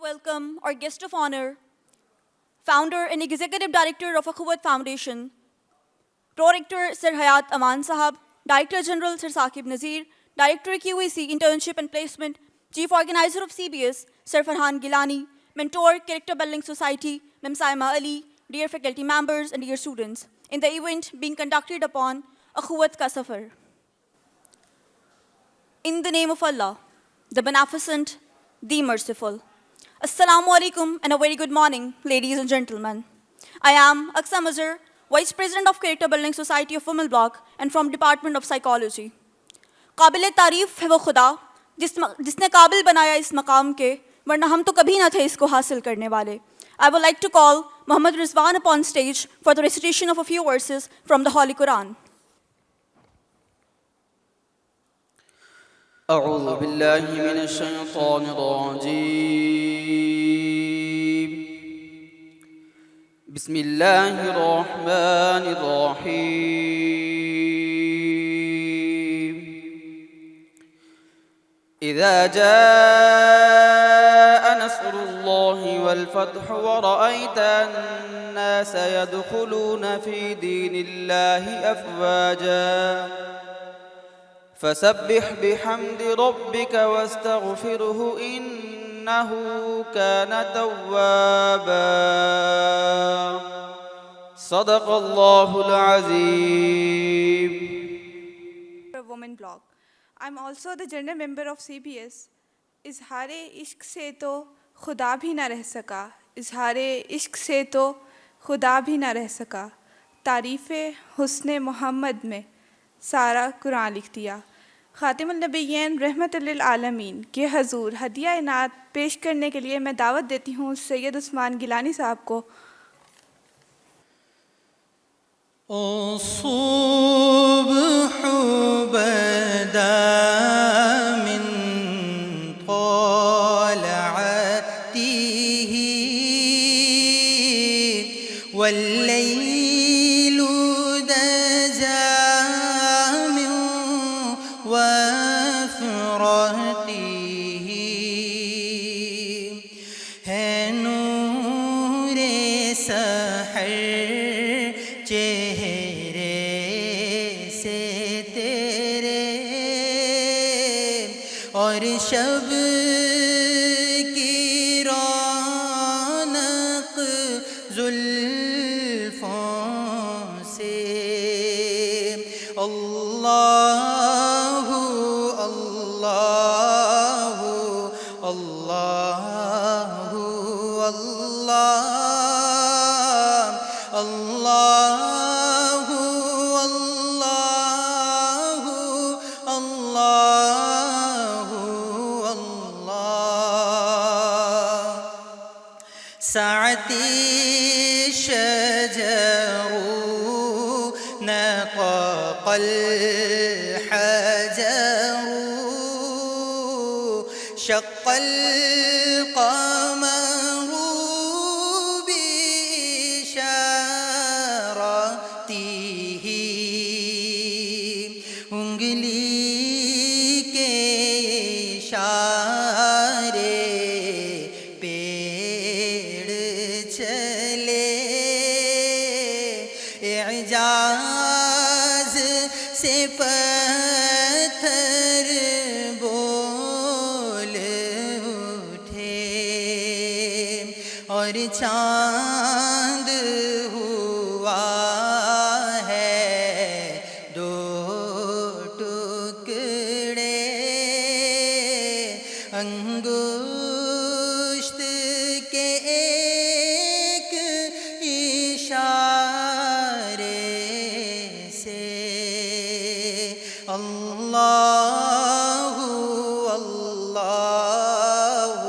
welcome our guest of honor, founder and executive director of Akhuwat Foundation, Prorector Sir Hayat Aman Sahab, Director General Sir Saqib Nazir, Director QAC Internship and Placement, Chief Organizer of CBS Sir Farhan Gilani, Mentor Character Building Society Mem Saima Ali, dear faculty members and dear students, in the event being conducted upon Akhuwat Ka Safar. In the name of Allah, the Beneficent, the Merciful. Assalamu alaikum and a very good morning, ladies and gentlemen. I am Aqsa Mazhar, Vice President of Character Building Society of Women Block and from Department of Psychology. قابل تعریف ہے وہ خدا جس نے قابل بنایا اس مقام کے ورنہ ہم تو کبھی نہ تھے اس کو حاصل کرنے والے. I would like to call Muhammad Rizwan upon stage for the recitation of a few verses from the Holy Quran. أعوذ بالله من الشيطان الرجيم. بسم الله الرحمن الرحيم. إذا جاء نصر الله والفتح ورأيت الناس يدخلون في دين الله أفواجا فسبح بحمد ربك واستغفره إنه كان توابا. صدق الله العظيم. Women blog. I'm also the general member of CBS. اظہار عشق سے تو خدا بھی نہ رہ سکا، اظہار عشق سے تو خدا بھی نہ رہ سکا، تعریف حسن محمد میں سارا قرآن لکھ دیا. خاتم النبیین رحمت للعالمین کے حضور ہدیہ عنایت پیش کرنے کے لیے میں دعوت دیتی ہوں سید عثمان گیلانی صاحب کو. الصبح بدا من طلعته والليل دجى من وفرته ہے نور سحر چہرے سے تیرے اور شب کی رونق زلفوں سے. اللہ اللہ اللہ اللہ اللہ اللہ اللہ اللہ. سعتی شجر نطق الحجر شق القمر بإشارته انگلی کے اشارے پیڑ چلے اعجاز سے پتھر بول اٹھے اور چاند ہوا ہے دو ٹکڑے انگشت کے ایک اشارے سے. اللہ اللہ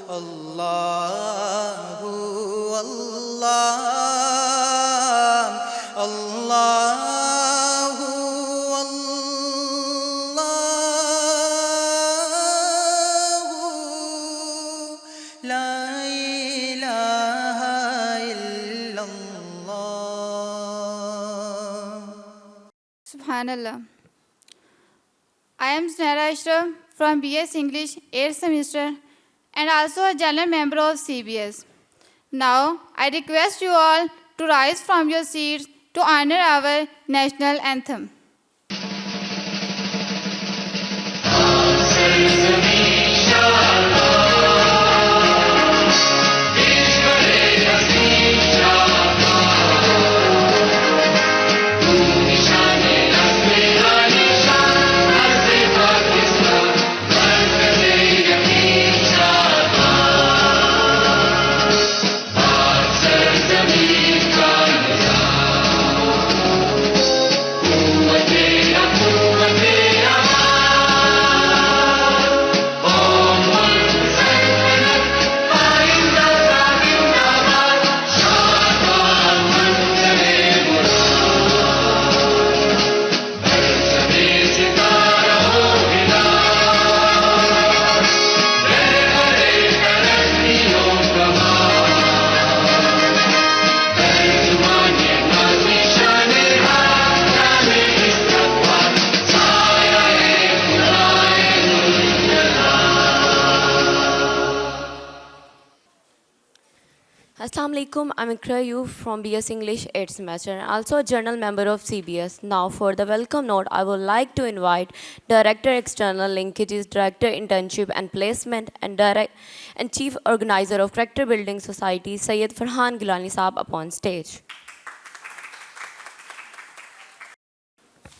اللہ اللہ اللہ اللہ لا الہ الا اللہ. سبحان اللہ. I am Snehra Ashraf from BS English 8th semester and also a general member of CBS. Now, I request you all to rise from your seats to honor our national anthem. Assalamu alaikum. I'm Ikra Youp from BS English 8th semester and also a general member of CBS. Now for the welcome note, I would like to invite Director External Linkages, Director Internship and Placement and Chief Organizer of Character Building Society, Sayyid Farhan Gilani Saab upon stage.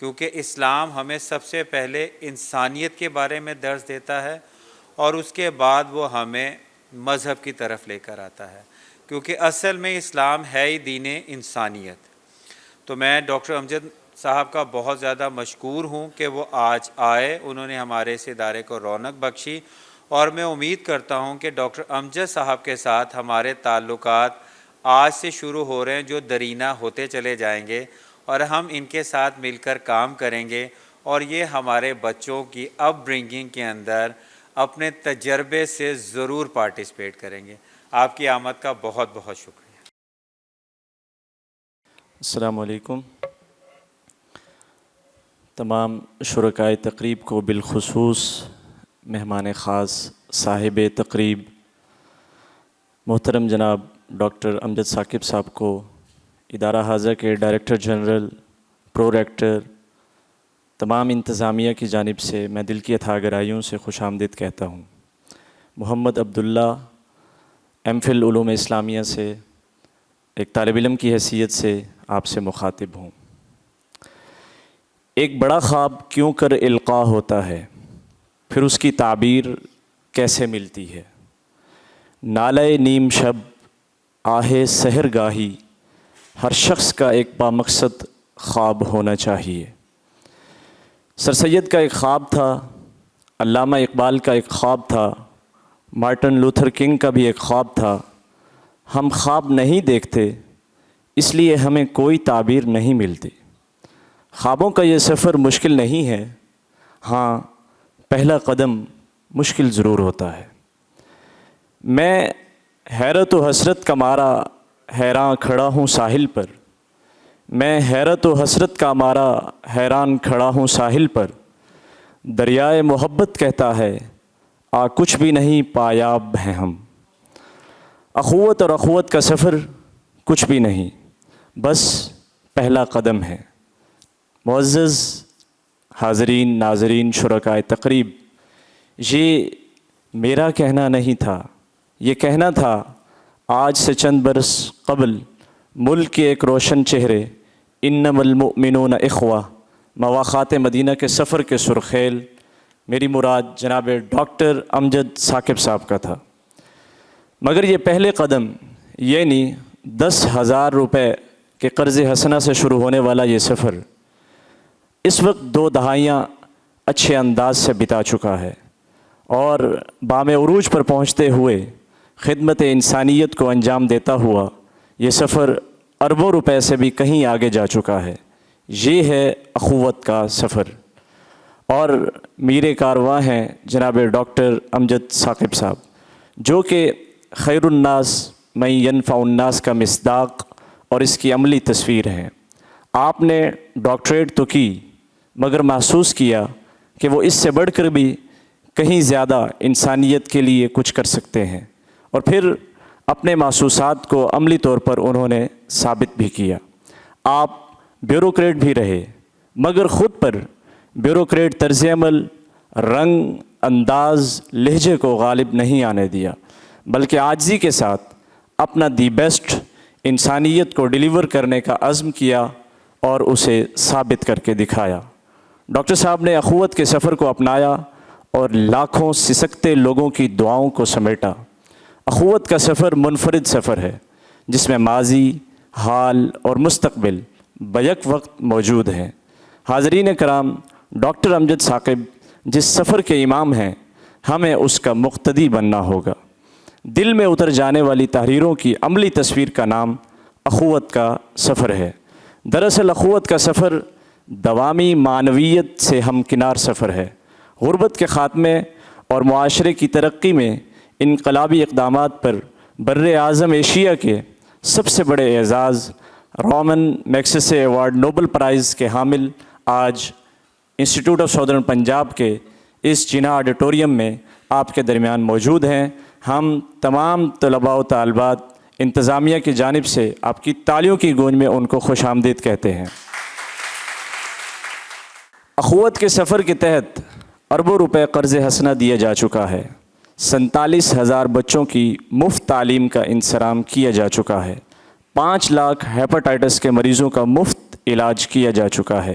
کیونکہ اسلام ہمیں سب سے پہلے انسانیت کے بارے میں درس دیتا ہے اور اس کے بعد وہ ہمیں مذہب کی طرف لے کر آتا ہے، کیونکہ اصل میں اسلام ہے ہی دین انسانیت۔ تو میں ڈاکٹر امجد صاحب کا بہت زیادہ مشکور ہوں کہ وہ آج آئے، انہوں نے ہمارے اس ادارے کو رونق بخشی، اور میں امید کرتا ہوں کہ ڈاکٹر امجد صاحب کے ساتھ ہمارے تعلقات آج سے شروع ہو رہے ہیں جو درینہ ہوتے چلے جائیں گے، اور ہم ان کے ساتھ مل کر کام کریں گے، اور یہ ہمارے بچوں کی اپ برنگنگ کے اندر اپنے تجربے سے ضرور پارٹیسپیٹ کریں گے۔ آپ کی آمد کا بہت بہت شکریہ۔ السلام علیکم۔ تمام شرکائے تقریب کو، بالخصوص مہمان خاص صاحب تقریب محترم جناب ڈاکٹر امجد ثاقب صاحب کو، ادارہ حاضرہ کے ڈائریکٹر جنرل، پرو ریکٹر، تمام انتظامیہ کی جانب سے میں دل کی اتھاہ گہرائیوں سے خوش آمدید کہتا ہوں۔ محمد عبداللہ ایم فل علوم اسلامیہ سے ایک طالب علم کی حیثیت سے آپ سے مخاطب ہوں۔ ایک بڑا خواب کیوں کر القاء ہوتا ہے، پھر اس کی تعبیر کیسے ملتی ہے؟ نالۂ نیم شب آہ سحر گاہی، ہر شخص کا ایک بامقصد خواب ہونا چاہیے۔ سر سید کا ایک خواب تھا، علامہ اقبال کا ایک خواب تھا، مارٹن لوتھر کنگ کا بھی ایک خواب تھا۔ ہم خواب نہیں دیکھتے، اس لیے ہمیں کوئی تعبیر نہیں ملتی۔ خوابوں کا یہ سفر مشکل نہیں ہے، ہاں پہلا قدم مشکل ضرور ہوتا ہے۔ میں حیرت و حسرت کا مارا حیران کھڑا ہوں ساحل پر، میں حیرت و حسرت کا مارا حیران کھڑا ہوں ساحل پر، دریائے محبت کہتا ہے آ کچھ بھی نہیں پایاب ہیں ہم۔ اخوت اور اخوت کا سفر کچھ بھی نہیں، بس پہلا قدم ہے۔ معزز حاضرین، ناظرین، شرکائے تقریب، یہ میرا کہنا نہیں تھا، یہ کہنا تھا آج سے چند برس قبل ملک کے ایک روشن چہرے انما المؤمنون اخوہ مواخات مدینہ کے سفر کے سرخیل، میری مراد جناب ڈاکٹر امجد ثاقب صاحب کا تھا۔ مگر یہ پہلے قدم، یعنی 10,000 روپے کے قرض حسنہ سے شروع ہونے والا یہ سفر، اس وقت 2 دہائیاں اچھے انداز سے بتا چکا ہے، اور بام عروج پر پہنچتے ہوئے خدمت انسانیت کو انجام دیتا ہوا یہ سفر اربوں روپے سے بھی کہیں آگے جا چکا ہے۔ یہ ہے اخوت کا سفر، اور میر کارواں ہیں جناب ڈاکٹر امجد ثاقب صاحب، جو کہ خیر الناس من ینفع الناس کا مصداق اور اس کی عملی تصویر ہیں۔ آپ نے ڈاکٹریٹ تو کی، مگر محسوس کیا کہ وہ اس سے بڑھ کر بھی کہیں زیادہ انسانیت کے لیے کچھ کر سکتے ہیں، اور پھر اپنے محسوسات کو عملی طور پر انہوں نے ثابت بھی کیا۔ آپ بیوروکریٹ بھی رہے، مگر خود پر بیوروکریٹ طرز عمل، رنگ، انداز، لہجے کو غالب نہیں آنے دیا، بلکہ عاجزی کے ساتھ اپنا دی بیسٹ انسانیت کو ڈیلیور کرنے کا عزم کیا اور اسے ثابت کر کے دکھایا۔ ڈاکٹر صاحب نے اخوت کے سفر کو اپنایا اور لاکھوں سسکتے لوگوں کی دعاؤں کو سمیٹا۔ اخوت کا سفر منفرد سفر ہے، جس میں ماضی، حال اور مستقبل بیک وقت موجود ہیں۔ حاضرین کرام، ڈاکٹر امجد ثاقب جس سفر کے امام ہیں، ہمیں اس کا مقتدی بننا ہوگا۔ دل میں اتر جانے والی تحریروں کی عملی تصویر کا نام اخوت کا سفر ہے۔ دراصل اخوت کا سفر دوامی معنویت سے ہمکنار سفر ہے۔ غربت کے خاتمے اور معاشرے کی ترقی میں انقلابی اقدامات پر بر اعظم ایشیا کے سب سے بڑے اعزاز Roman Magsaysay award Nobel price کے حامل آج انسٹیٹیوٹ آف سادرن پنجاب کے اس جنا آڈیٹوریم میں آپ کے درمیان موجود ہیں۔ ہم تمام طلباء و طالبات انتظامیہ کی جانب سے آپ کی تالیوں کی گونج میں ان کو خوش آمدید کہتے ہیں۔ اخوت کے سفر کے تحت اربوں روپے قرض حسنہ دیا جا چکا ہے۔ 47,000 بچوں کی مفت تعلیم کا انصرام کیا جا چکا ہے۔ 5 لاکھ ہیپاٹائٹس کے مریضوں کا مفت علاج کیا جا چکا ہے۔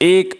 1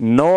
9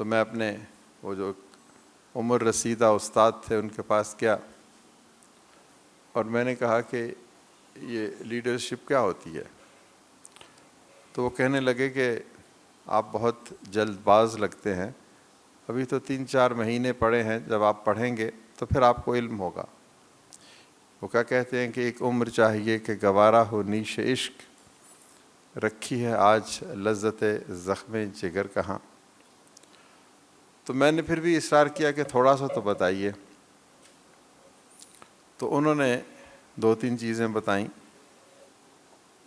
تو میں اپنے وہ جو عمر رسیدہ استاد تھے ان کے پاس گیا اور میں نے کہا کہ یہ لیڈرشپ کیا ہوتی ہے؟ تو وہ کہنے لگے کہ آپ بہت جلد باز لگتے ہیں، ابھی تو 3-4 مہینے پڑھے ہیں، جب آپ پڑھیں گے تو پھر آپ کو علم ہوگا۔ وہ کیا کہتے ہیں کہ ایک عمر چاہیے کہ گوارا ہو نیش عشق، رکھی ہے آج لذت زخم جگر کہاں۔ تو میں نے پھر بھی اصرار کیا کہ تھوڑا سا تو بتائیے، تو انہوں نے 2-3 چیزیں بتائیں۔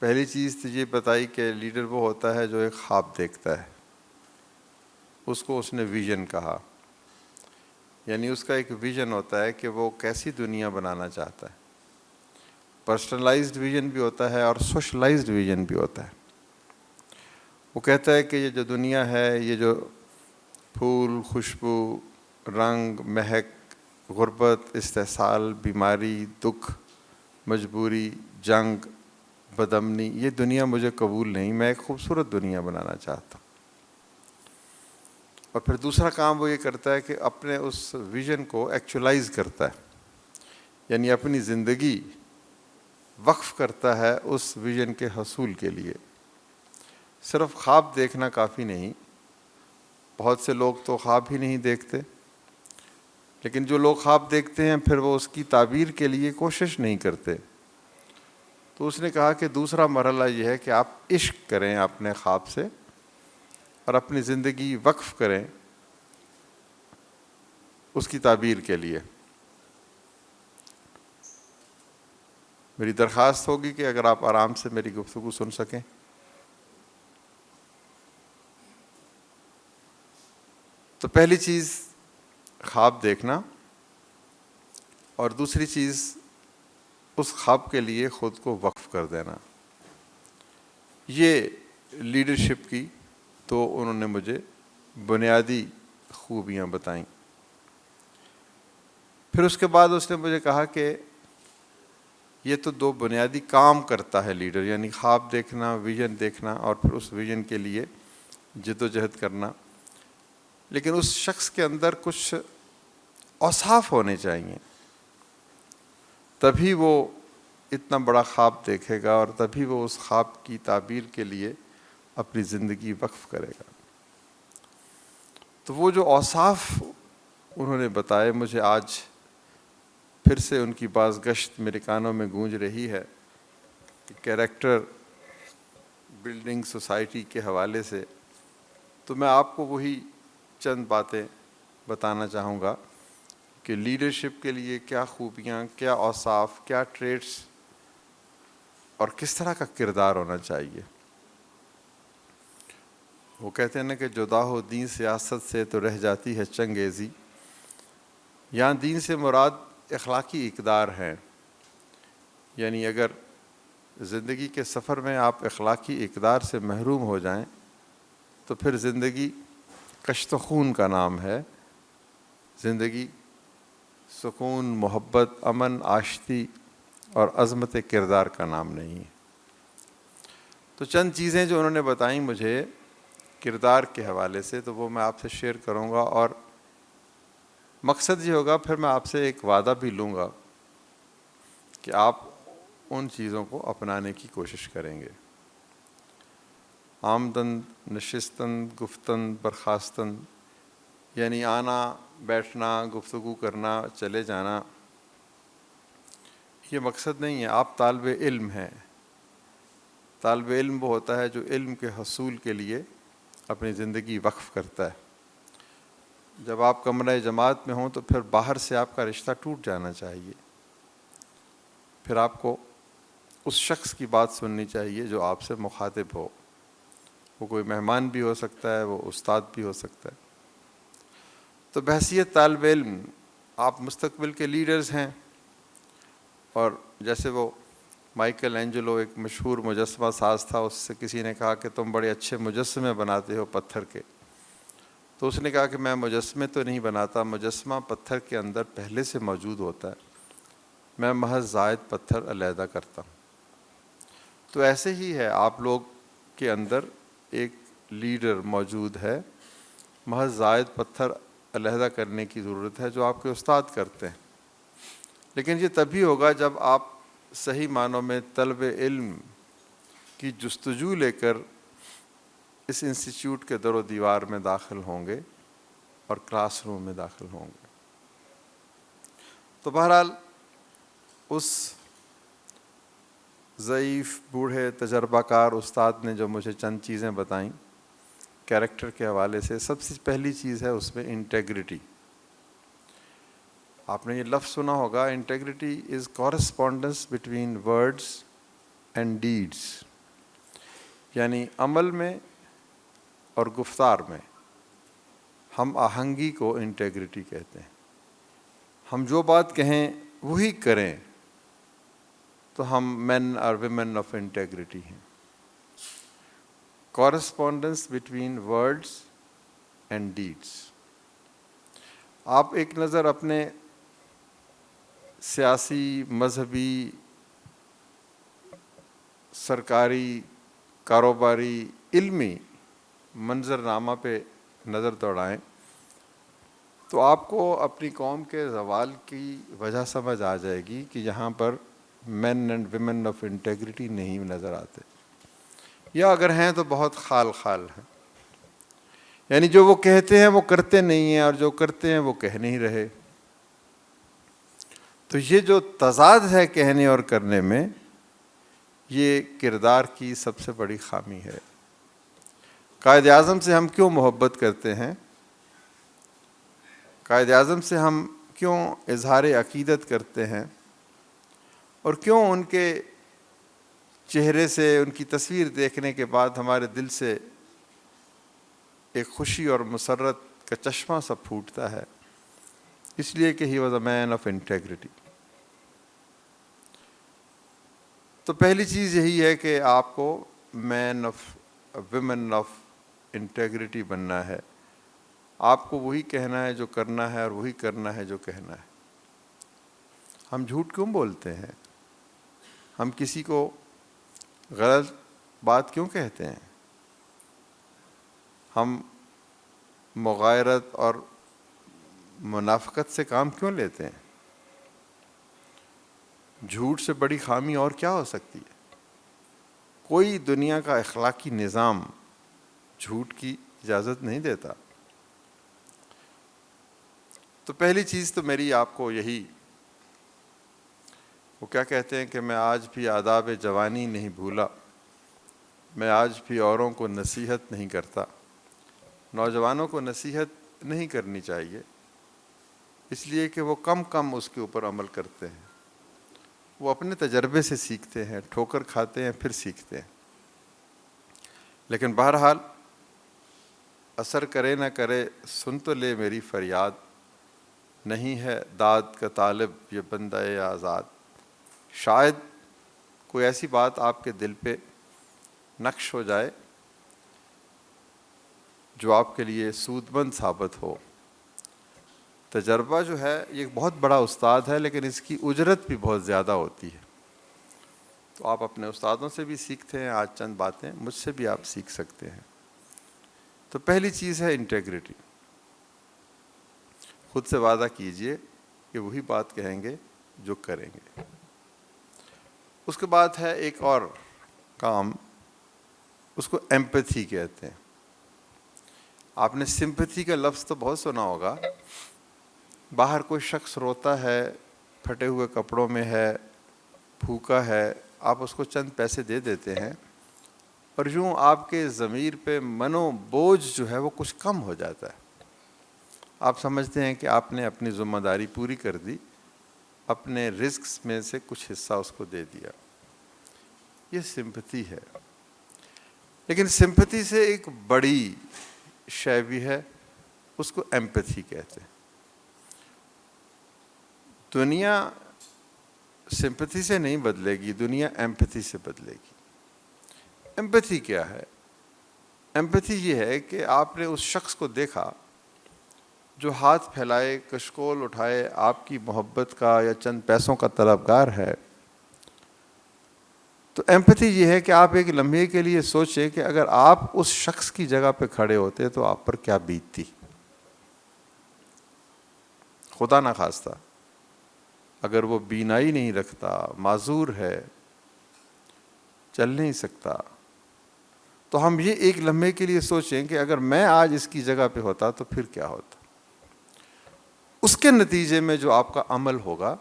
پہلی چیز تو یہ بتائی کہ لیڈر وہ ہوتا ہے جو ایک خواب دیکھتا ہے، اس کو اس نے ویژن کہا، یعنی اس کا ایک ویژن ہوتا ہے کہ وہ کیسی دنیا بنانا چاہتا ہے۔ پرسنلائزڈ ویژن بھی ہوتا ہے اور سوشلائزڈ ویژن بھی ہوتا ہے۔ وہ کہتا ہے کہ یہ جو دنیا ہے، یہ جو پھول، خوشبو، رنگ، مہک، غربت، استحصال، بیماری، دکھ، مجبوری، جنگ، بدامنی، یہ دنیا مجھے قبول نہیں، میں ایک خوبصورت دنیا بنانا چاہتا ہوں۔ اور پھر دوسرا کام وہ یہ کرتا ہے کہ اپنے اس ویژن کو ایکچولائز کرتا ہے، یعنی اپنی زندگی وقف کرتا ہے اس ویژن کے حصول کے لیے۔ صرف خواب دیکھنا کافی نہیں، بہت سے لوگ تو خواب ہی نہیں دیکھتے، لیکن جو لوگ خواب دیکھتے ہیں پھر وہ اس کی تعبیر کے لیے کوشش نہیں کرتے۔ تو اس نے کہا کہ دوسرا مرحلہ یہ ہے کہ آپ عشق کریں اپنے خواب سے اور اپنی زندگی وقف کریں اس کی تعبیر کے لیے۔ میری درخواست ہوگی کہ اگر آپ آرام سے میری گفتگو سن سکیں۔ تو پہلی چیز خواب دیکھنا، اور دوسری چیز اس خواب کے لیے خود کو وقف کر دینا۔ یہ لیڈرشپ کی تو انہوں نے مجھے بنیادی خوبیاں بتائیں۔ پھر اس کے بعد اس نے مجھے کہا کہ یہ تو 2 بنیادی کام کرتا ہے لیڈر، یعنی خواب دیکھنا، ویژن دیکھنا، اور پھر اس ویژن کے لیے جد و جہد کرنا، لیکن اس شخص کے اندر کچھ اوصاف ہونے چاہیے، تبھی وہ اتنا بڑا خواب دیکھے گا اور تبھی وہ اس خواب کی تعبیر کے لیے اپنی زندگی وقف کرے گا۔ تو وہ جو اوصاف انہوں نے بتائے، مجھے آج پھر سے ان کی بازگشت میرے کانوں میں گونج رہی ہے کہ کیریکٹر بلڈنگ سوسائٹی کے حوالے سے۔ تو میں آپ کو وہی چند باتیں بتانا چاہوں گا کہ لیڈرشپ کے لیے کیا خوبیاں، کیا اوصاف، کیا ٹریٹس اور کس طرح کا کردار ہونا چاہیے۔ وہ کہتے ہیں نا کہ جدا ہو دین سیاست سے تو رہ جاتی ہے چنگیزی۔ یہاں دین سے مراد اخلاقی اقدار ہیں، یعنی اگر زندگی کے سفر میں آپ اخلاقی اقدار سے محروم ہو جائیں تو پھر زندگی کشت و خون کا نام ہے، زندگی سکون، محبت، امن، آشتی اور عظمت کردار کا نام نہیں ہے۔ تو چند چیزیں جو انہوں نے بتائیں مجھے کردار کے حوالے سے، تو وہ میں آپ سے شیئر کروں گا، اور مقصد یہ ہوگا پھر میں آپ سے ایک وعدہ بھی لوں گا کہ آپ ان چیزوں کو اپنانے کی کوشش کریں گے۔ آمدن، نشستن، گفتن، برخاستن، یعنی آنا، بیٹھنا، گفتگو کرنا، چلے جانا، یہ مقصد نہیں ہے۔ آپ طالب علم ہیں۔ طالب علم وہ ہوتا ہے جو علم کے حصول کے لیے اپنی زندگی وقف کرتا ہے۔ جب آپ کمرہ جماعت میں ہوں تو پھر باہر سے آپ کا رشتہ ٹوٹ جانا چاہیے، پھر آپ کو اس شخص کی بات سننی چاہیے جو آپ سے مخاطب ہو۔ وہ کوئی مہمان بھی ہو سکتا ہے، وہ استاد بھی ہو سکتا ہے۔ تو بحیثیت طالب علم آپ مستقبل کے لیڈرز ہیں، اور جیسے وہ مائیکل اینجلو ایک مشہور مجسمہ ساز تھا، اس سے کسی نے کہا کہ تم بڑے اچھے مجسمے بناتے ہو پتھر کے، تو اس نے کہا کہ میں مجسمے تو نہیں بناتا، مجسمہ پتھر کے اندر پہلے سے موجود ہوتا ہے، میں محض زائد پتھر علیحدہ کرتا ہوں۔ تو ایسے ہی ہے، آپ لوگ کے اندر ایک لیڈر موجود ہے محض زائد پتھر علیحدہ کرنے کی ضرورت ہے جو آپ کے استاد کرتے ہیں. لیکن یہ تبھی ہوگا جب آپ صحیح معنوں میں طلب علم کی جستجو لے کر اس انسٹیٹیوٹ کے در و دیوار میں داخل ہوں گے اور کلاس روم میں داخل ہوں گے. تو بہرحال اس ضعیف بوڑھے تجربہ کار استاد نے جو مجھے چند چیزیں بتائیں کیریکٹر کے حوالے سے، سب سے پہلی چیز ہے اس میں انٹیگریٹی. آپ نے یہ لفظ سنا ہوگا، integrity is correspondence between words and deeds. یعنی عمل میں اور گفتار میں ہم آہنگی کو انٹیگریٹی کہتے ہیں. ہم جو بات کہیں وہی کریں تو ہم مین اور ویمن آف انٹیگریٹی ہیں. Correspondence between words and deeds. آپ ایک نظر اپنے سیاسی، مذہبی، سرکاری، کاروباری، علمی منظرنامہ پہ نظر دوڑائیں تو آپ کو اپنی قوم کے زوال کی وجہ سمجھ آ جائے گی کہ یہاں پر مین اینڈ ویمن آف انٹیگریٹی نہیں نظر آتے، یا اگر ہیں تو بہت خال خال ہیں. یعنی جو وہ کہتے ہیں وہ کرتے نہیں ہیں، اور جو کرتے ہیں وہ کہہ نہیں رہے. تو یہ جو تضاد ہے کہنے اور کرنے میں، یہ کردار کی سب سے بڑی خامی ہے. قائد اعظم سے ہم کیوں محبت کرتے ہیں؟ قائد اعظم سے ہم کیوں اظہار عقیدت کرتے ہیں؟ اور کیوں ان کے چہرے سے، ان کی تصویر دیکھنے کے بعد ہمارے دل سے ایک خوشی اور مسرت کا چشمہ سا پھوٹتا ہے؟ اس لیے کہ he was a man of integrity. تو پہلی چیز یہی ہے کہ آپ کو man of women of integrity بننا ہے. آپ کو وہی کہنا ہے جو کرنا ہے، اور وہی کرنا ہے جو کہنا ہے. ہم جھوٹ کیوں بولتے ہیں؟ ہم کسی کو غلط بات کیوں کہتے ہیں؟ ہم مغایرت اور منافقت سے کام کیوں لیتے ہیں؟ جھوٹ سے بڑی خامی اور کیا ہو سکتی ہے؟ کوئی دنیا کا اخلاقی نظام جھوٹ کی اجازت نہیں دیتا. تو پہلی چیز تو میری آپ کو یہی، وہ کیا کہتے ہیں کہ میں آج بھی آداب جوانی نہیں بھولا، میں آج بھی اوروں کو نصیحت نہیں کرتا. نوجوانوں کو نصیحت نہیں کرنی چاہیے، اس لیے کہ وہ کم اس کے اوپر عمل کرتے ہیں. وہ اپنے تجربے سے سیکھتے ہیں، ٹھوکر کھاتے ہیں پھر سیکھتے ہیں. لیکن بہرحال اثر کرے نہ کرے سن تو لے میری فریاد، نہیں ہے داد کا طالب یہ بندہ آزاد. شاید کوئی ایسی بات آپ کے دل پہ نقش ہو جائے جو آپ کے لیے سود مند ثابت ہو. تجربہ جو ہے یہ بہت بڑا استاد ہے، لیکن اس کی اجرت بھی بہت زیادہ ہوتی ہے. تو آپ اپنے استادوں سے بھی سیکھتے ہیں، آج چند باتیں مجھ سے بھی آپ سیکھ سکتے ہیں. تو پہلی چیز ہے انٹیگریٹی. خود سے وعدہ کیجئے کہ وہی بات کہیں گے جو کریں گے. اس کے بعد ہے ایک اور کام، اس کو ایمپتھی کہتے ہیں. آپ نے سمپتھی کا لفظ تو بہت سنا ہوگا. باہر کوئی شخص روتا ہے، پھٹے ہوئے کپڑوں میں ہے، بھوکا ہے، آپ اس کو چند پیسے دے دیتے ہیں، اور یوں آپ کے ضمیر پہ منو بوجھ جو ہے وہ کچھ کم ہو جاتا ہے. آپ سمجھتے ہیں کہ آپ نے اپنی ذمہ داری پوری کر دی، اپنے رزق میں سے کچھ حصہ اس کو دے دیا. یہ سمپتھی ہے. لیکن سمپتھی سے ایک بڑی شے بھی ہے، اس کو ایمپتھی کہتے ہیں. دنیا سمپتھی سے نہیں بدلے گی، دنیا ایمپتھی سے بدلے گی. ایمپتھی کیا ہے؟ ایمپتھی یہ ہے کہ آپ نے اس شخص کو دیکھا جو ہاتھ پھیلائے، کشکول اٹھائے، آپ کی محبت کا یا چند پیسوں کا طلبگار ہے، تو ایمپتھی یہ ہے کہ آپ ایک لمحے کے لیے سوچیں کہ اگر آپ اس شخص کی جگہ پہ کھڑے ہوتے تو آپ پر کیا بیتتی. خدا نخواستہ اگر وہ بینائی نہیں رکھتا، معذور ہے، چل نہیں سکتا، تو ہم یہ ایک لمحے کے لیے سوچیں کہ اگر میں آج اس کی جگہ پہ ہوتا تو پھر کیا ہوتا. اس کے نتیجے میں جو آپ کا عمل ہوگا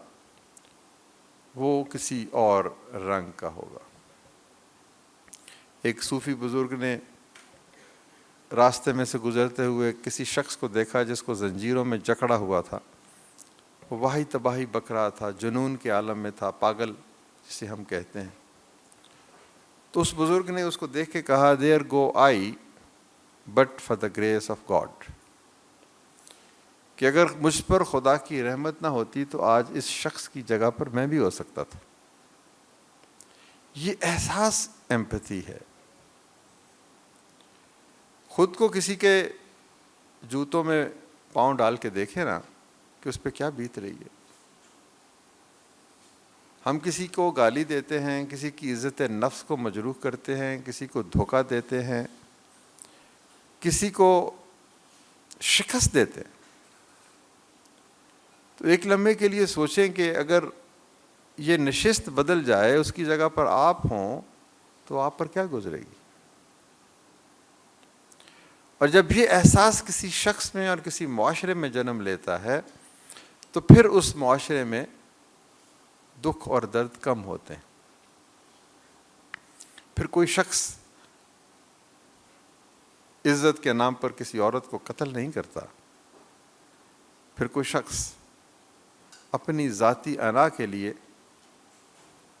وہ کسی اور رنگ کا ہوگا. ایک صوفی بزرگ نے راستے میں سے گزرتے ہوئے کسی شخص کو دیکھا جس کو زنجیروں میں جکڑا ہوا تھا. وہ واہی تباہی بک رہا تھا، جنون کے عالم میں تھا، پاگل جسے ہم کہتے ہیں. تو اس بزرگ نے اس کو دیکھ کے کہا there go I but for the grace of God, کہ اگر مجھ پر خدا کی رحمت نہ ہوتی تو آج اس شخص کی جگہ پر میں بھی ہو سکتا تھا. یہ احساس ایمپتھی ہے. خود کو کسی کے جوتوں میں پاؤں ڈال کے دیکھیں نا کہ اس پہ کیا بیت رہی ہے. ہم کسی کو گالی دیتے ہیں، کسی کی عزت نفس کو مجروح کرتے ہیں، کسی کو دھوکہ دیتے ہیں، کسی کو شکست دیتے ہیں. تو ایک لمحے کے لیے سوچیں کہ اگر یہ نشست بدل جائے، اس کی جگہ پر آپ ہوں تو آپ پر کیا گزرے گی. اور جب یہ احساس کسی شخص میں اور کسی معاشرے میں جنم لیتا ہے تو پھر اس معاشرے میں دکھ اور درد کم ہوتے ہیں. پھر کوئی شخص عزت کے نام پر کسی عورت کو قتل نہیں کرتا. پھر کوئی شخص اپنی ذاتی انا کے لیے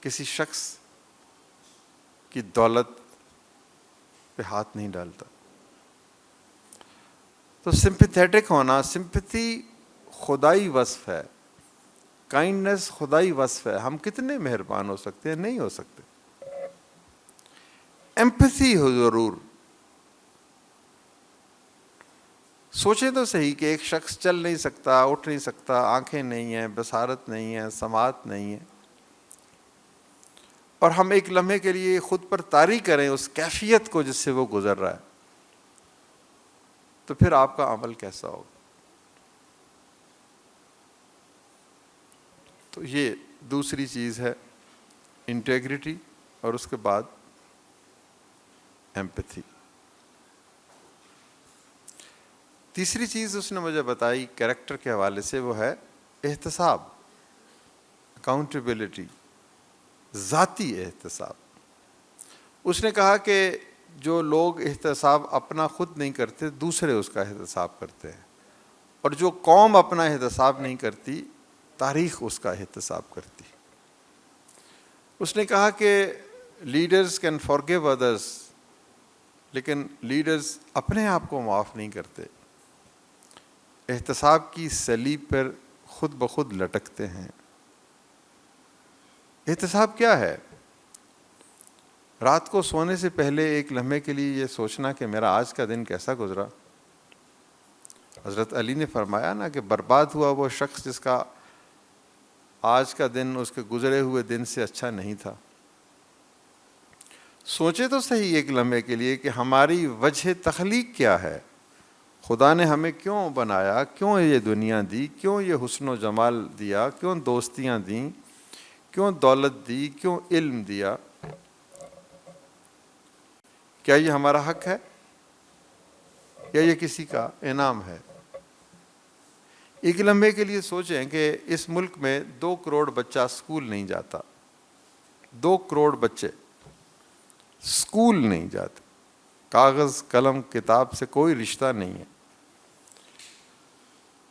کسی شخص کی دولت پہ ہاتھ نہیں ڈالتا. تو سمپیتھیٹک ہونا، سمپتھی خدائی وصف ہے، کائنڈنس خدائی وصف ہے. ہم کتنے مہربان ہو سکتے ہیں؟ نہیں ہو سکتے. ایمپتھی ہو ضرور. سوچیں تو صحیح کہ ایک شخص چل نہیں سکتا، اٹھ نہیں سکتا، آنکھیں نہیں ہیں، بصارت نہیں ہے، سماعت نہیں ہے، اور ہم ایک لمحے کے لیے خود پر طاری کریں اس کیفیت کو جس سے وہ گزر رہا ہے، تو پھر آپ کا عمل کیسا ہوگا؟ تو یہ دوسری چیز ہے انٹیگریٹی، اور اس کے بعد ایمپتھی. تیسری چیز اس نے مجھے بتائی کریکٹر کے حوالے سے، وہ ہے احتساب، اکاؤنٹیبلٹی، ذاتی احتساب. اس نے کہا کہ جو لوگ احتساب اپنا خود نہیں کرتے، دوسرے اس کا احتساب کرتے ہیں، اور جو قوم اپنا احتساب نہیں کرتی، تاریخ اس کا احتساب کرتی. اس نے کہا کہ لیڈرز کین فارگیو ادرس، لیکن لیڈرز اپنے آپ کو معاف نہیں کرتے، احتساب کی صلیب پر خود بخود لٹکتے ہیں. احتساب کیا ہے؟ رات کو سونے سے پہلے ایک لمحے کے لیے یہ سوچنا کہ میرا آج کا دن کیسا گزرا. حضرت علی نے فرمایا نا کہ برباد ہوا وہ شخص جس کا آج کا دن اس کے گزرے ہوئے دن سے اچھا نہیں تھا. سوچے تو صحیح ایک لمحے کے لیے کہ ہماری وجہ تخلیق کیا ہے. خدا نے ہمیں کیوں بنایا، کیوں یہ دنیا دی، کیوں یہ حسن و جمال دیا، کیوں دوستیاں دیں، کیوں دولت دی، کیوں علم دیا؟ کیا یہ ہمارا حق ہے یا یہ کسی کا انعام ہے؟ ایک لمحے کے لیے سوچیں کہ اس ملک میں 2 کروڑ بچہ سکول نہیں جاتا. 2 کروڑ بچے سکول نہیں جاتے. کاغذ قلم کتاب سے کوئی رشتہ نہیں ہے.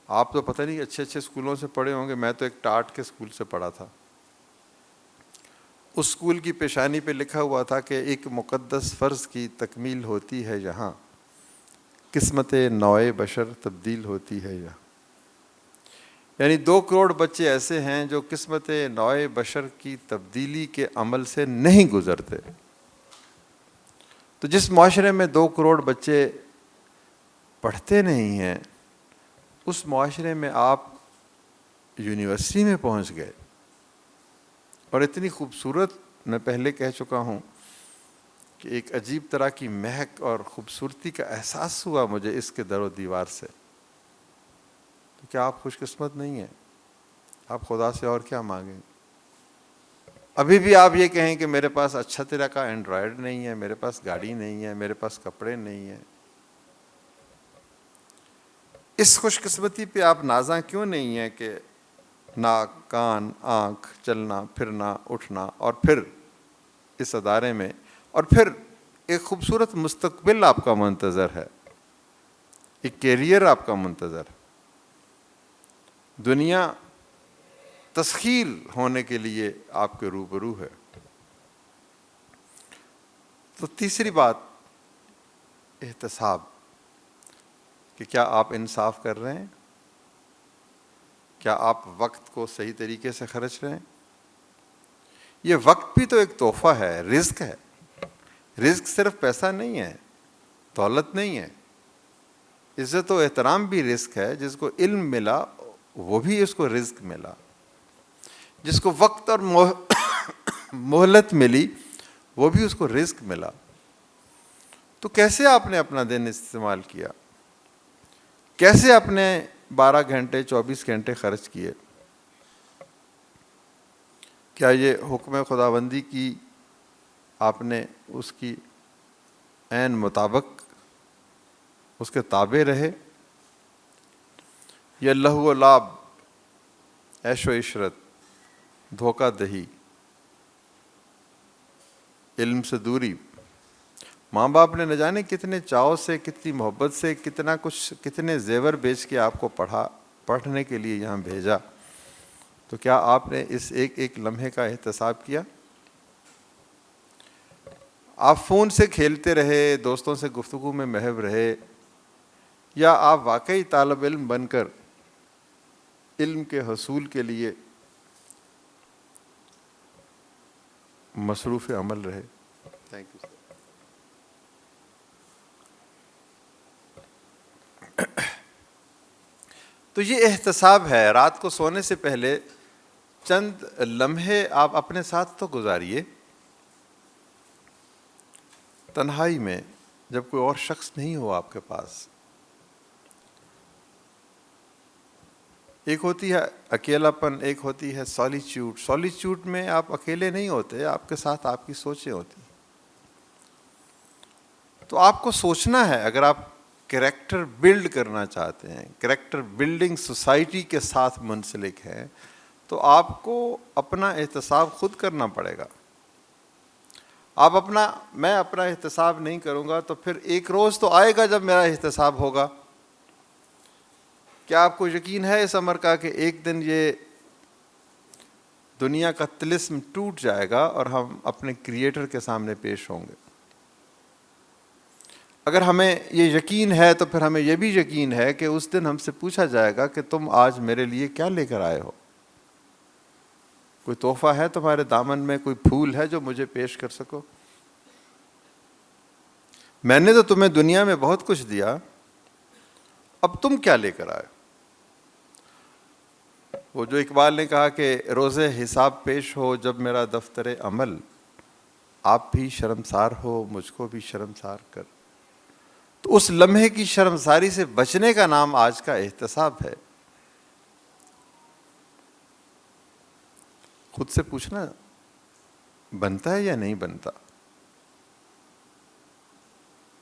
آپ تو پتہ نہیں اچھے اچھے اسکولوں سے پڑھے ہوں گے. میں تو ایک ٹاٹ کے اسکول سے پڑھا تھا. اس اسکول کی پیشانی پہ لکھا ہوا تھا کہ ایک مقدس فرض کی تکمیل ہوتی ہے یہاں، قسمت نوع بشر تبدیل ہوتی ہے یہاں. یعنی 2 کروڑ بچے ایسے ہیں جو قسمت نوع بشر کی تبدیلی کے عمل سے نہیں گزرتے. تو جس معاشرے میں 2 کروڑ بچے پڑھتے نہیں ہیں، اس معاشرے میں آپ یونیورسٹی میں پہنچ گئے اور اتنی خوبصورت میں پہلے کہہ چکا ہوں کہ ایک عجیب طرح کی مہک اور خوبصورتی کا احساس ہوا مجھے اس کے در و دیوار سے. تو کیا آپ خوش قسمت نہیں ہیں؟ آپ خدا سے اور کیا مانگیں؟ ابھی بھی آپ یہ کہیں کہ میرے پاس اچھا طرح کا اینڈرائڈ نہیں ہے، میرے پاس گاڑی نہیں ہے، میرے پاس کپڑے نہیں ہیں. اس خوش قسمتی پہ آپ نازاں کیوں نہیں ہیں کہ ناک، کان، آنکھ، چلنا پھرنا، اٹھنا، اور پھر اس ادارے میں، اور پھر ایک خوبصورت مستقبل آپ کا منتظر ہے، ایک کیریئر آپ کا منتظر ہے. دنیا تسخیر ہونے کے لیے آپ کے روبرو ہے. تو تیسری بات، احتساب، کہ کیا آپ انصاف کر رہے ہیں؟ کیا آپ وقت کو صحیح طریقے سے خرچ رہے ہیں؟ یہ وقت بھی تو ایک تحفہ ہے، رزق ہے. رزق صرف پیسہ نہیں ہے، دولت نہیں ہے. عزت و احترام بھی رزق ہے. جس کو علم ملا وہ بھی اس کو رزق ملا. جس کو وقت اور مہلت ملی وہ بھی اس کو رزق ملا. تو کیسے آپ نے اپنا دن استعمال کیا؟ کیسے اپنے 12 گھنٹے 24 گھنٹے خرچ کیے؟ کیا یہ حکم خداوندی کی آپ نے اس کی عین مطابق اس کے تابع رہے، یا لہو و لعب، عیش و عشرت، دھوکہ دہی، علم سے دوری؟ ماں باپ نے نہ جانے کتنے چاؤ سے، کتنی محبت سے، کتنا کچھ، کتنے زیور بیچ کے آپ کو پڑھنے کے لیے یہاں بھیجا. تو کیا آپ نے اس ایک ایک لمحے کا احتساب کیا؟ آپ فون سے کھیلتے رہے، دوستوں سے گفتگو میں محو رہے، یا آپ واقعی طالب علم بن کر علم کے حصول کے لیے مصروف عمل رہے؟ Thank you. تو یہ احتساب ہے. رات کو سونے سے پہلے چند لمحے آپ اپنے ساتھ تو گزاریے، تنہائی میں، جب کوئی اور شخص نہیں ہو آپ کے پاس. ایک ہوتی ہے اکیلا پن، ایک ہوتی ہے سالیچیوڈ. سالیچیوڈ میں آپ اکیلے نہیں ہوتے، آپ کے ساتھ آپ کی سوچیں ہوتی. تو آپ کو سوچنا ہے. اگر آپ کریکٹر بلڈ کرنا چاہتے ہیں، کریکٹر بلڈنگ سوسائٹی کے ساتھ منسلک ہیں، تو آپ کو اپنا احتساب خود کرنا پڑے گا. میں اپنا احتساب نہیں کروں گا تو پھر ایک روز تو آئے گا جب میرا احتساب ہوگا. کیا آپ کو یقین ہے اس امر کا کہ ایک دن یہ دنیا کا طلسم ٹوٹ جائے گا اور ہم اپنے کریٹر کے سامنے پیش ہوں گے؟ اگر ہمیں یہ یقین ہے تو پھر ہمیں یہ بھی یقین ہے کہ اس دن ہم سے پوچھا جائے گا کہ تم آج میرے لیے کیا لے کر آئے ہو؟ کوئی تحفہ ہے تمہارے دامن میں؟ کوئی پھول ہے جو مجھے پیش کر سکو؟ میں نے تو تمہیں دنیا میں بہت کچھ دیا، اب تم کیا لے کر آئے؟ وہ جو اقبال نے کہا کہ روز حساب پیش ہو جب میرا دفتر عمل، آپ بھی شرمسار ہو مجھ کو بھی شرمسار کر. تو اس لمحے کی شرمساری سے بچنے کا نام آج کا احتساب ہے. خود سے پوچھنا بنتا ہے یا نہیں بنتا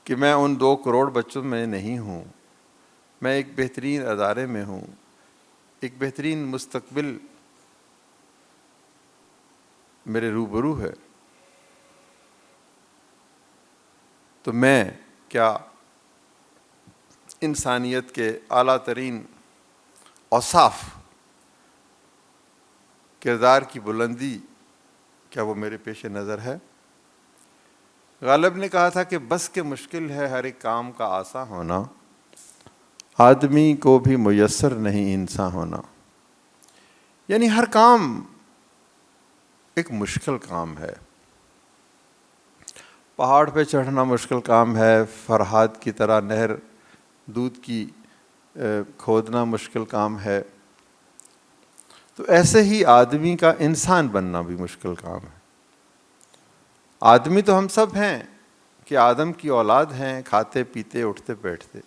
کہ میں ان 2 کروڑ بچوں میں نہیں ہوں، میں ایک بہترین ادارے میں ہوں، ایک بہترین مستقبل میرے روبرو ہے. تو میں کیا انسانیت کے اعلیٰ ترین اوصاف، کردار کی بلندی، کیا وہ میرے پیش نظر ہے؟ غالب نے کہا تھا کہ بس کے مشکل ہے ہر ایک کام کا آسان ہونا، آدمی کو بھی میسر نہیں انسان ہونا. یعنی ہر کام ایک مشکل کام ہے. پہاڑ پہ چڑھنا مشکل کام ہے، فرہاد کی طرح نہر دودھ کی کھودنا مشکل کام ہے. تو ایسے ہی آدمی کا انسان بننا بھی مشکل کام ہے. آدمی تو ہم سب ہیں کہ آدم کی اولاد ہیں, کھاتے پیتے اٹھتے بیٹھتے,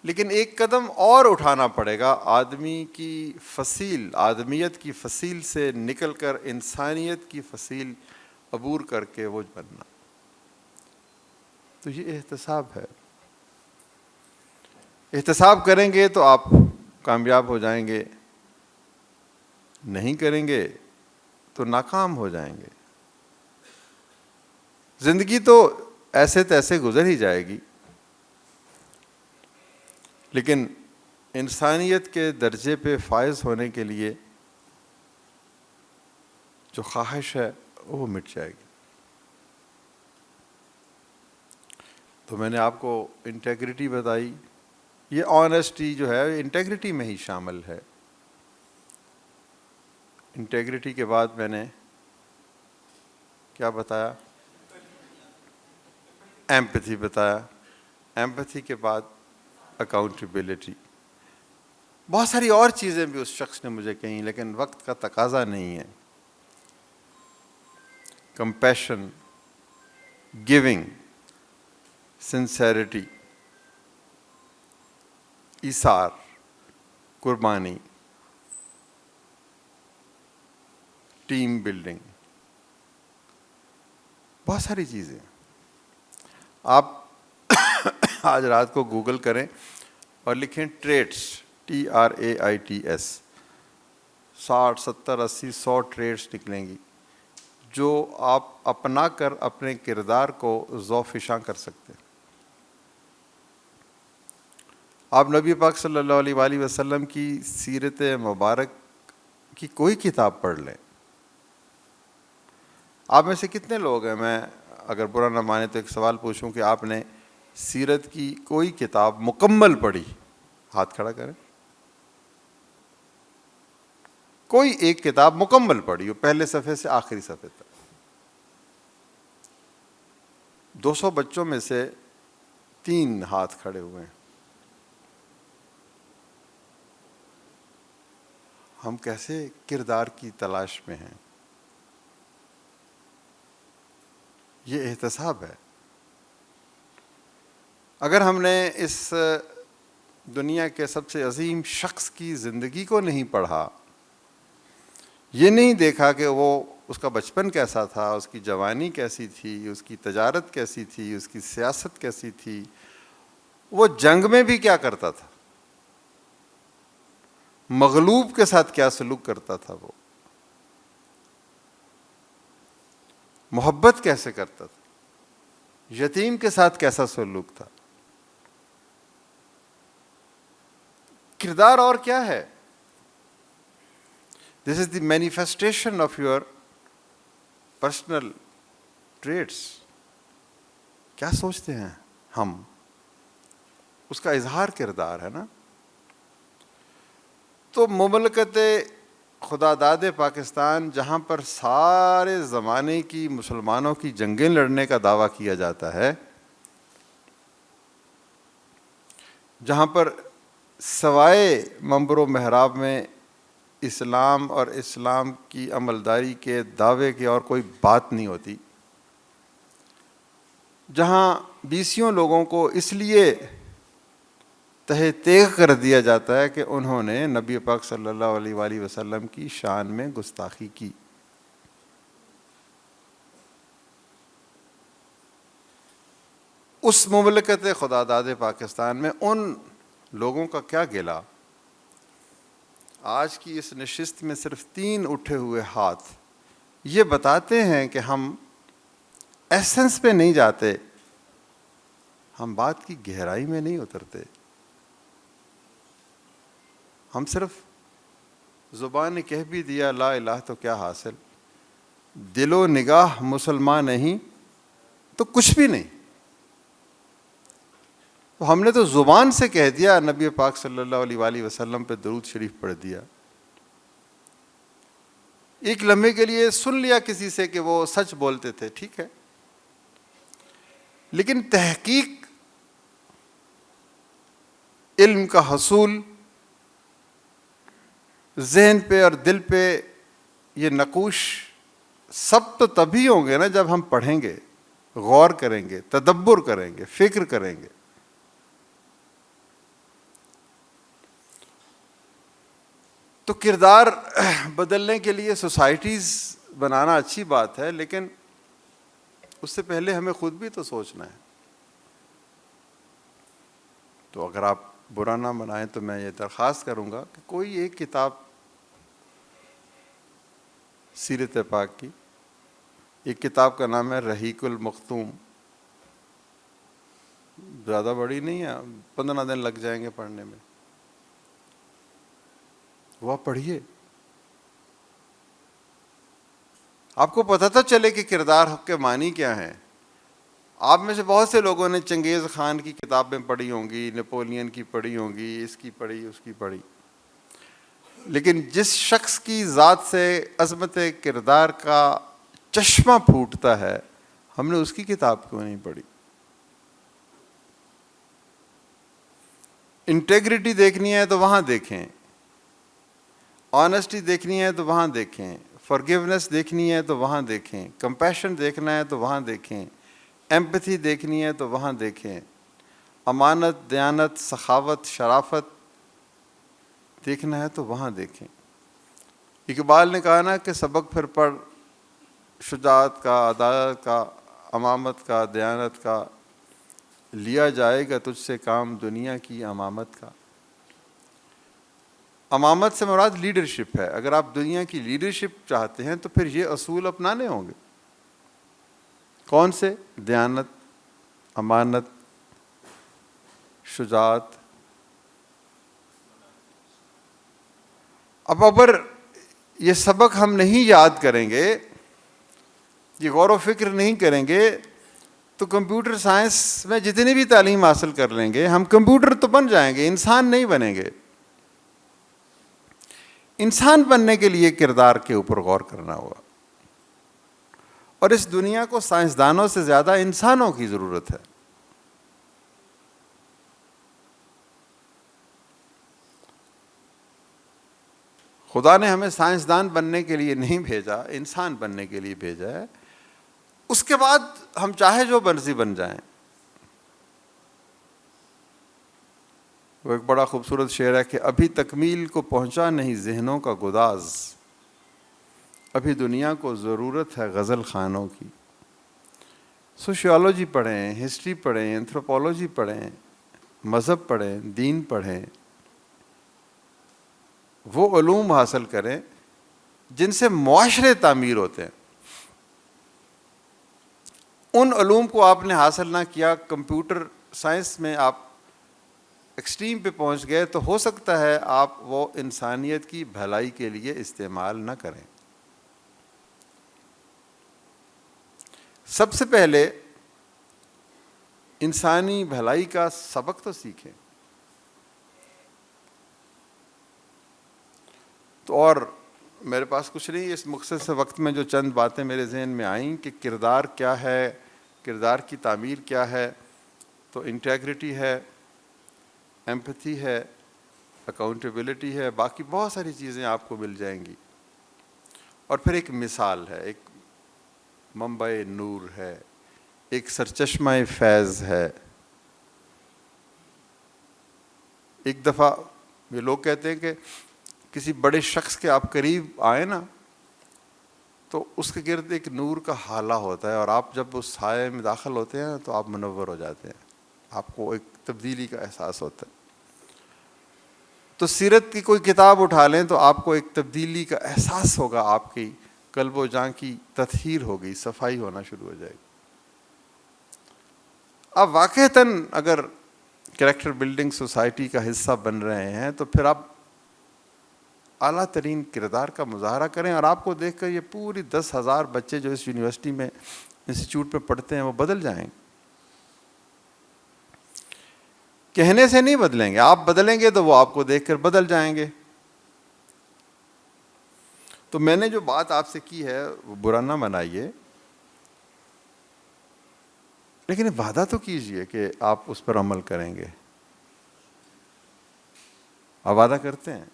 لیکن ایک قدم اور اٹھانا پڑے گا آدمی کی فصیل, آدمیت کی فصیل سے نکل کر انسانیت کی فصیل عبور کر کے وہ بننا. تو یہ احتساب ہے. احتساب کریں گے تو آپ کامیاب ہو جائیں گے, نہیں کریں گے تو ناکام ہو جائیں گے. زندگی تو ایسے تیسے گزر ہی جائے گی, لیکن انسانیت کے درجے پہ فائز ہونے کے لیے جو خواہش ہے وہ مٹ جائے گی. تو میں نے آپ کو انٹیگریٹی بتائی. یہ آنیسٹی جو ہے انٹیگریٹی میں ہی شامل ہے. انٹیگریٹی کے بعد میں نے کیا بتایا؟ ایمپتھی بتایا. ایمپتھی کے بعد اکاؤنٹیبلٹی. بہت ساری اور چیزیں بھی اس شخص نے مجھے کہیں, لیکن وقت کا تقاضا نہیں ہے. کمپیشن, گیونگ, سنسیریٹی, ایثار, قربانی, ٹیم بلڈنگ, بہت ساری چیزیں. آپ آج رات کو گوگل کریں اور لکھیں ٹریٹس, TRAITS, 60 70 80 100 ٹریٹس نکلیں گی جو آپ اپنا کر اپنے کردار کو ذوفشاں کر سکتے ہیں. آپ نبی پاک صلی اللہ علیہ وآلہ وسلم کی سیرت مبارک کی کوئی کتاب پڑھ لیں. آپ میں سے کتنے لوگ ہیں, میں اگر برا نہ مانے تو ایک سوال پوچھوں کہ آپ نے سیرت کی کوئی کتاب مکمل پڑھی؟ ہاتھ کھڑا کریں. کوئی ایک کتاب مکمل پڑھی ہو, پہلے صفحے سے آخری صفحے تک. 200 بچوں میں سے 3 ہاتھ کھڑے ہوئے ہیں. ہم کیسے کردار کی تلاش میں ہیں؟ یہ احتساب ہے. اگر ہم نے اس دنیا کے سب سے عظیم شخص کی زندگی کو نہیں پڑھا, یہ نہیں دیکھا کہ وہ اس کا بچپن کیسا تھا, اس کی جوانی کیسی تھی, اس کی تجارت کیسی تھی, اس کی سیاست کیسی تھی, وہ جنگ میں بھی کیا کرتا تھا, مغلوب کے ساتھ کیا سلوک کرتا تھا, وہ محبت کیسے کرتا تھا, یتیم کے ساتھ کیسا سلوک تھا, کردار اور کیا ہے. This is the manifestation of your personal traits. کیا سوچتے ہیں ہم, اس کا اظہار کردار ہے نا. تو مملکت خدا داد پاکستان, جہاں پر سارے زمانے کی مسلمانوں کی جنگیں لڑنے کا دعویٰ کیا جاتا ہے, جہاں پر سوائے منبر و محراب میں اسلام اور اسلام کی عملداری کے دعوے کی اور کوئی بات نہیں ہوتی, جہاں 20 لوگوں کو اس لیے تہ تیغ کر دیا جاتا ہے کہ انہوں نے نبی پاک صلی اللہ علیہ وآلہ وسلم کی شان میں گستاخی کی. اس مملکت خدا داد پاکستان میں ان لوگوں کا کیا گلا. آج کی اس نشست میں صرف 3 اٹھے ہوئے ہاتھ یہ بتاتے ہیں کہ ہم ایسنس پہ نہیں جاتے, ہم بات کی گہرائی میں نہیں اترتے. ہم صرف زبان نے کہہ بھی دیا لا الہ تو کیا حاصل, دل و نگاہ مسلمان نہیں تو کچھ بھی نہیں. تو ہم نے تو زبان سے کہہ دیا, نبی پاک صلی اللہ علیہ وآلہ وسلم پہ درود شریف پڑھ دیا, ایک لمحے کے لیے سن لیا کسی سے کہ وہ سچ بولتے تھے, ٹھیک ہے, لیکن تحقیق, علم کا حصول, ذہن پہ اور دل پہ یہ نقوش سب تو تبھی ہوں گے نا جب ہم پڑھیں گے، غور کریں گے، تدبر کریں گے، فکر کریں گے. تو کردار بدلنے کے لیے سوسائٹیز بنانا اچھی بات ہے، لیکن اس سے پہلے ہمیں خود بھی تو سوچنا ہے. تو اگر آپ برا نہ منائیں تو میں یہ درخواست کروں گا کہ کوئی ایک کتاب سیرت پاک کی، ایک کتاب کا نام ہے رحیق المختوم، زیادہ بڑی نہیں ہے، 15 دن لگ جائیں گے پڑھنے میں، وہ آپ پڑھیے. آپ کو پتہ تو چلے کہ کردار کے معنی کیا ہیں. آپ میں سے بہت سے لوگوں نے چنگیز خان کی کتابیں پڑھی ہوں گی، نیپولین کی پڑھی ہوں گی، اس کی پڑھی، اس کی پڑھی، لیکن جس شخص کی ذات سے عظمت کردار کا چشمہ پھوٹتا ہے، ہم نے اس کی کتاب کیوں نہیں پڑھی؟ انٹیگریٹی دیکھنی ہے تو وہاں دیکھیں، آنیسٹی دیکھنی ہے تو وہاں دیکھیں، فارگیونیس دیکھنی ہے تو وہاں دیکھیں، کمپیشن دیکھنا ہے تو وہاں دیکھیں، ایمپتھی دیکھنی ہے تو وہاں دیکھیں، امانت، دیانت، سخاوت، شرافت دیکھنا ہے تو وہاں دیکھیں. اقبال نے کہا نا کہ سبق پھر پڑھ شجاعت کا، عدالت کا، امامت کا، دیانت کا، لیا جائے گا تجھ سے کام دنیا کی امامت کا. امامت سے مراد لیڈرشپ ہے. اگر آپ دنیا کی لیڈرشپ چاہتے ہیں تو پھر یہ اصول اپنانے ہوں گے. کون سے؟ دیانت، امانت، شجاعت. اب اگر یہ سبق ہم نہیں یاد کریں گے، یہ غور و فکر نہیں کریں گے، تو کمپیوٹر سائنس میں جتنی بھی تعلیم حاصل کر لیں گے، ہم کمپیوٹر تو بن جائیں گے، انسان نہیں بنیں گے. انسان بننے کے لیے کردار کے اوپر غور کرنا ہوگا، اور اس دنیا کو سائنسدانوں سے زیادہ انسانوں کی ضرورت ہے. خدا نے ہمیں سائنسدان بننے کے لیے نہیں بھیجا، انسان بننے کے لیے بھیجا ہے. اس کے بعد ہم چاہے جو مرضی بن جائیں. وہ ایک بڑا خوبصورت شعر ہے کہ ابھی تکمیل کو پہنچا نہیں ذہنوں کا گداز، ابھی دنیا کو ضرورت ہے غزل خانوں کی. سوشیالوجی پڑھیں، ہسٹری پڑھیں، اینتھروپولوجی پڑھیں، مذہب پڑھیں، دین پڑھیں، وہ علوم حاصل کریں جن سے معاشرے تعمیر ہوتے ہیں. ان علوم کو آپ نے حاصل نہ کیا، کمپیوٹر سائنس میں آپ ایکسٹریم پہ پہنچ گئے، تو ہو سکتا ہے آپ وہ انسانیت کی بھلائی کے لیے استعمال نہ کریں. سب سے پہلے انسانی بھلائی کا سبق تو سیکھیں. تو اور میرے پاس کچھ نہیں، اس مختصر وقت میں جو چند باتیں میرے ذہن میں آئیں کہ کردار کیا ہے، کردار کی تعمیر کیا ہے، تو انٹیگریٹی ہے، ایمپتھی ہے، اکاؤنٹیبلٹی ہے، باقی بہت ساری چیزیں آپ کو مل جائیں گی. اور پھر ایک مثال ہے، ایک منبع نور ہے، ایک سرچشمہ فیض ہے. ایک دفعہ یہ لوگ کہتے ہیں کہ کسی بڑے شخص کے آپ قریب آئیں نا تو اس کے گرد ایک نور کا حالہ ہوتا ہے، اور آپ جب اس سائے میں داخل ہوتے ہیں تو آپ منور ہو جاتے ہیں، آپ کو ایک تبدیلی کا احساس ہوتا ہے. تو سیرت کی کوئی کتاب اٹھا لیں تو آپ کو ایک تبدیلی کا احساس ہوگا، آپ کی قلب و جان کی تطہیر ہوگی، صفائی ہونا شروع ہو جائے گی. آپ واقعتاً اگر کریکٹر بلڈنگ سوسائٹی کا حصہ بن رہے ہیں تو پھر آپ اعلیٰ ترین کردار کا مظاہرہ کریں، اور آپ کو دیکھ کر یہ پوری 10,000 بچے جو اس یونیورسٹی میں انسٹیٹیوٹ میں پڑھتے ہیں وہ بدل جائیں. کہنے سے نہیں بدلیں گے، آپ بدلیں گے تو وہ آپ کو دیکھ کر بدل جائیں گے. تو میں نے جو بات آپ سے کی ہے وہ برا نہ منائیے، لیکن وعدہ تو کیجئے کہ آپ اس پر عمل کریں گے. آپ وعدہ کرتے ہیں؟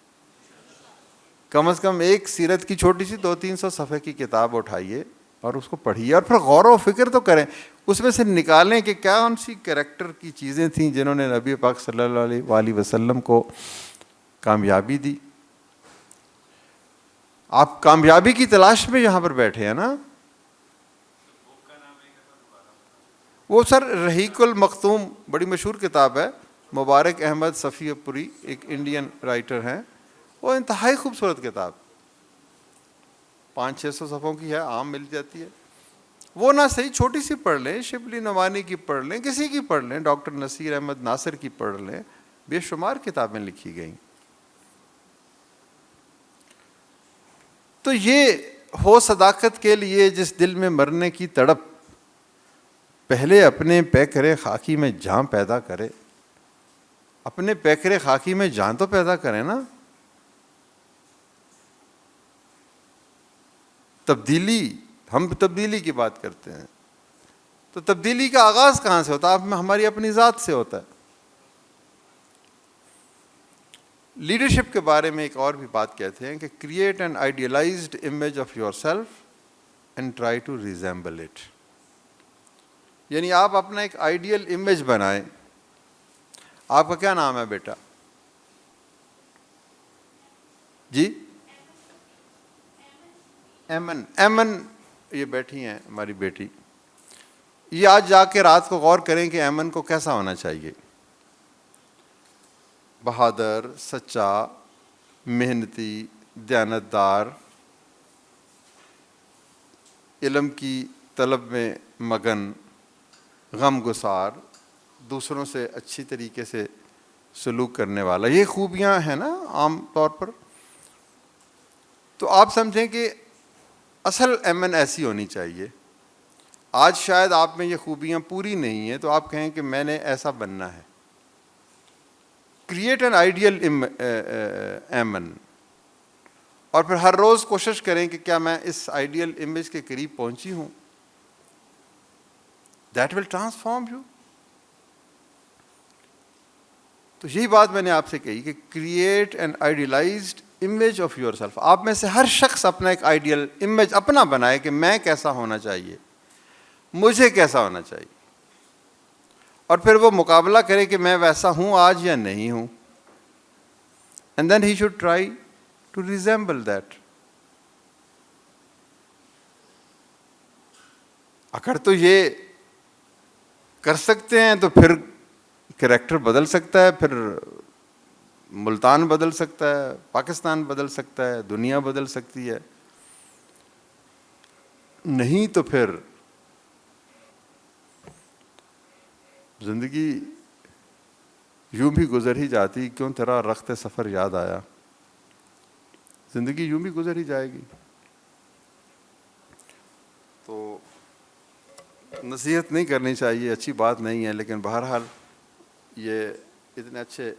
کم از کم ایک سیرت کی چھوٹی سی 200-300 صفحے کی کتاب اٹھائیے اور اس کو پڑھیے اور پھر غور و فکر تو کریں, اس میں سے نکالیں کہ کیا ان سی کریکٹر کی چیزیں تھیں جنہوں نے نبی پاک صلی اللہ علیہ وآلہ وسلم کو کامیابی دی. آپ کامیابی کی تلاش میں یہاں پر بیٹھے ہیں نا. وہ سر رحیق المختوم بڑی مشہور کتاب ہے, مبارک احمد صفی پوری ایک انڈین رائٹر ہیں, وہ انتہائی خوبصورت کتاب 500-600 صفحوں کی ہے, عام مل جاتی ہے. وہ نہ صحیح چھوٹی سی پڑھ لیں, شبلی نوانی کی پڑھ لیں, کسی کی پڑھ لیں, ڈاکٹر نصیر احمد ناصر کی پڑھ لیں, بے شمار کتابیں لکھی گئیں. تو یہ ہو صداقت کے لیے جس دل میں مرنے کی تڑپ, پہلے اپنے پیکرے خاکی میں جان پیدا کرے. اپنے پیکرے خاکی میں جان تو پیدا کریں نا. تبدیلی, ہم تبدیلی کی بات کرتے ہیں, تو تبدیلی کا آغاز کہاں سے ہوتا ہے؟ ہماری اپنی ذات سے ہوتا ہے. لیڈرشپ کے بارے میں ایک اور بھی بات کہتے ہیں کہ create an idealised image of yourself and try to resemble it. یعنی آپ اپنا ایک آئیڈیل امیج بنائیں. آپ کا کیا نام ہے بیٹا؟ جی ایمن. ایمن یہ بیٹھی ہیں ہماری بیٹی. یہ آج جا کے رات کو غور کریں کہ ایمن کو کیسا ہونا چاہیے. بہادر, سچا, محنتی, دیانتدار, علم کی طلب میں مگن, غم گسار, دوسروں سے اچھی طریقے سے سلوک کرنے والا. یہ خوبیاں ہیں نا عام طور پر. تو آپ سمجھیں کہ اصل ایمن ایسی ہونی چاہیے. آج شاید آپ میں یہ خوبیاں پوری نہیں ہیں, تو آپ کہیں کہ میں نے ایسا بننا ہے. کریٹ این آئیڈیل ایمن, اور پھر ہر روز کوشش کریں کہ کیا میں اس آئیڈیل امیج کے قریب پہنچی ہوں. That will transform you. تو یہی بات میں نے آپ سے کہی کہ create an idealised image of your self. آپ میں سے ہر شخص اپنا ایک آئیڈیل امیج اپنا بنائے کہ میں کیسا ہونا چاہیے, مجھے کیسا ہونا چاہیے, اور پھر وہ مقابلہ کرے کہ میں ویسا ہوں آج یا نہیں ہوں. And then he should try to resemble that. اگر تو یہ کر سکتے ہیں تو پھر کریکٹر بدل سکتا ہے, پھر ملتان بدل سکتا ہے, پاکستان بدل سکتا ہے, دنیا بدل سکتی ہے. نہیں تو پھر زندگی یوں بھی گزر ہی جاتی. کیوں تیرا رخت سفر یاد آیا. زندگی یوں بھی گزر ہی جائے گی. تو نصیحت نہیں کرنی چاہیے, اچھی بات نہیں ہے, لیکن بہرحال یہ اتنے اچھے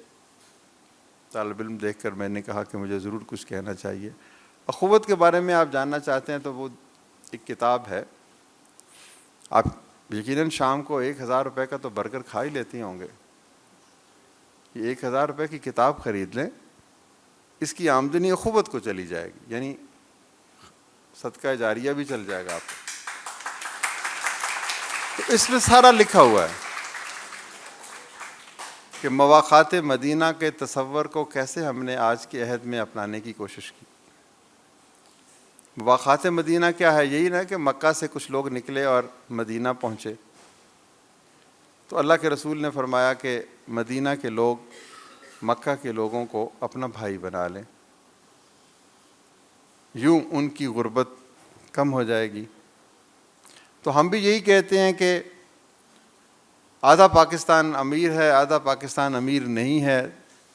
طالب علم دیکھ کر میں نے کہا کہ مجھے ضرور کچھ کہنا چاہیے. اخوت کے بارے میں آپ جاننا چاہتے ہیں تو وہ ایک کتاب ہے. آپ یقیناً شام کو 1000 روپے کا تو برگر کھا ہی لیتی ہوں گے. یہ 1000 روپے کی کتاب خرید لیں, اس کی آمدنی اخوت کو چلی جائے گی, یعنی صدقہ جاریہ بھی چل جائے گا آپ کو. تو اس میں سارا لکھا ہوا ہے کہ مواقعات مدینہ کے تصور کو کیسے ہم نے آج کے عہد میں اپنانے کی کوشش کی. مواقعات مدینہ کیا ہے؟ یہی نا کہ مکہ سے کچھ لوگ نکلے اور مدینہ پہنچے, تو اللہ کے رسول نے فرمایا کہ مدینہ کے لوگ مکہ کے لوگوں کو اپنا بھائی بنا لیں, یوں ان کی غربت کم ہو جائے گی. تو ہم بھی یہی کہتے ہیں کہ آدھا پاکستان امیر ہے, آدھا پاکستان امیر نہیں ہے.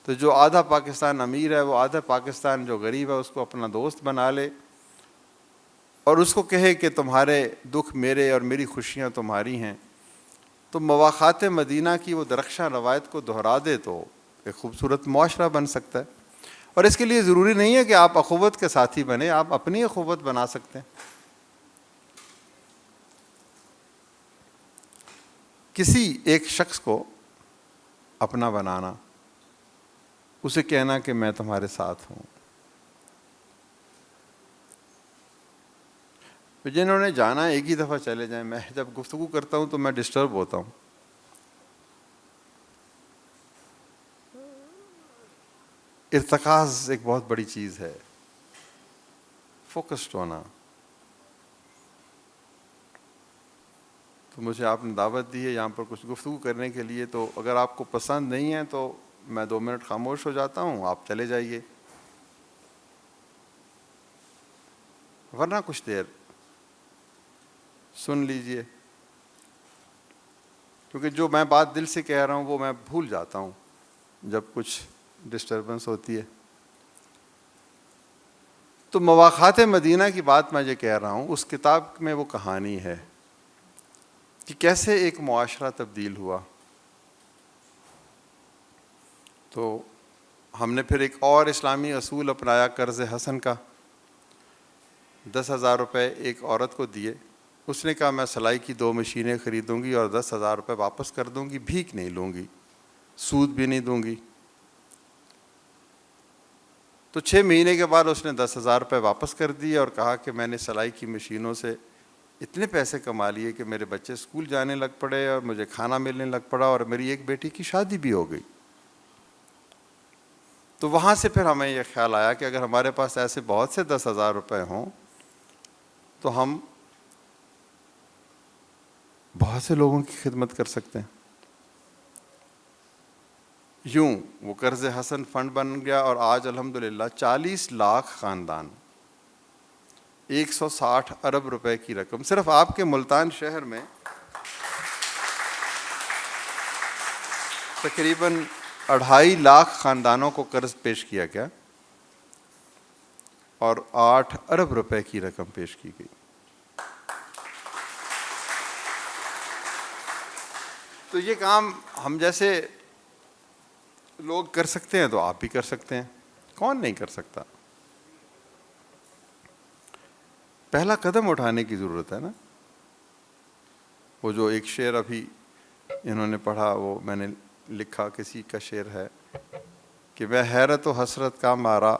تو جو آدھا پاکستان امیر ہے وہ آدھا پاکستان جو غریب ہے اس کو اپنا دوست بنا لے, اور اس کو کہے کہ تمہارے دکھ میرے اور میری خوشیاں تمہاری ہیں. تو مواقعات مدینہ کی وہ درخشاں روایت کو دہرا دے تو ایک خوبصورت معاشرہ بن سکتا ہے. اور اس کے لیے ضروری نہیں ہے کہ آپ اخوت کے ساتھی بنیں, آپ اپنی اخوت بنا سکتے ہیں. کسی ایک شخص کو اپنا بنانا, اسے کہنا کہ میں تمہارے ساتھ ہوں, جنہوں نے جانا ایک ہی دفعہ چلے جائیں. میں جب گفتگو کرتا ہوں تو میں ڈسٹرب ہوتا ہوں. ارتکاز ایک بہت بڑی چیز ہے, فوکسڈ ہونا. تو مجھے آپ نے دعوت دی ہے یہاں پر کچھ گفتگو کرنے کے لیے, تو اگر آپ کو پسند نہیں ہے تو میں 2 منٹ خاموش ہو جاتا ہوں, آپ چلے جائیے, ورنہ کچھ دیر سن لیجئے, کیونکہ جو میں بات دل سے کہہ رہا ہوں وہ میں بھول جاتا ہوں جب کچھ ڈسٹربنس ہوتی ہے. تو مواخات مدینہ کی بات میں جو کہہ رہا ہوں, اس کتاب میں وہ کہانی ہے کہ کیسے ایک معاشرہ تبدیل ہوا. تو ہم نے پھر ایک اور اسلامی اصول اپنایا قرض حسن کا. 10,000 روپے ایک عورت کو دیے, اس نے کہا میں سلائی کی 2 مشینیں خریدوں گی اور 10,000 روپے واپس کر دوں گی, بھیک نہیں لوں گی, سود بھی نہیں دوں گی. تو 6 مہینے کے بعد اس نے 10,000 روپے واپس کر دیے اور کہا کہ میں نے سلائی کی مشینوں سے اتنے پیسے کما لیے کہ میرے بچے اسکول جانے لگ پڑے اور مجھے کھانا ملنے لگ پڑا اور میری ایک بیٹی کی شادی بھی ہو گئی. تو وہاں سے پھر ہمیں یہ خیال آیا کہ اگر ہمارے پاس ایسے بہت سے 10,000 روپے ہوں تو ہم بہت سے لوگوں کی خدمت کر سکتے ہیں. یوں وہ قرض حسن فنڈ بن گیا اور آج الحمدللہ 40 لاکھ خاندان 160 ارب روپے کی رقم صرف آپ کے ملتان شہر میں تقریباً 2.5 لاکھ خاندانوں کو قرض پیش کیا گیا اور 8 ارب روپے کی رقم پیش کی گئی. تو یہ کام ہم جیسے لوگ کر سکتے ہیں تو آپ بھی کر سکتے ہیں, کون نہیں کر سکتا. پہلا قدم اٹھانے کی ضرورت ہے نا. وہ جو ایک شعر ابھی انہوں نے پڑھا, وہ میں نے لکھا, کسی کا شعر ہے کہ میں حیرت و حسرت کا مارا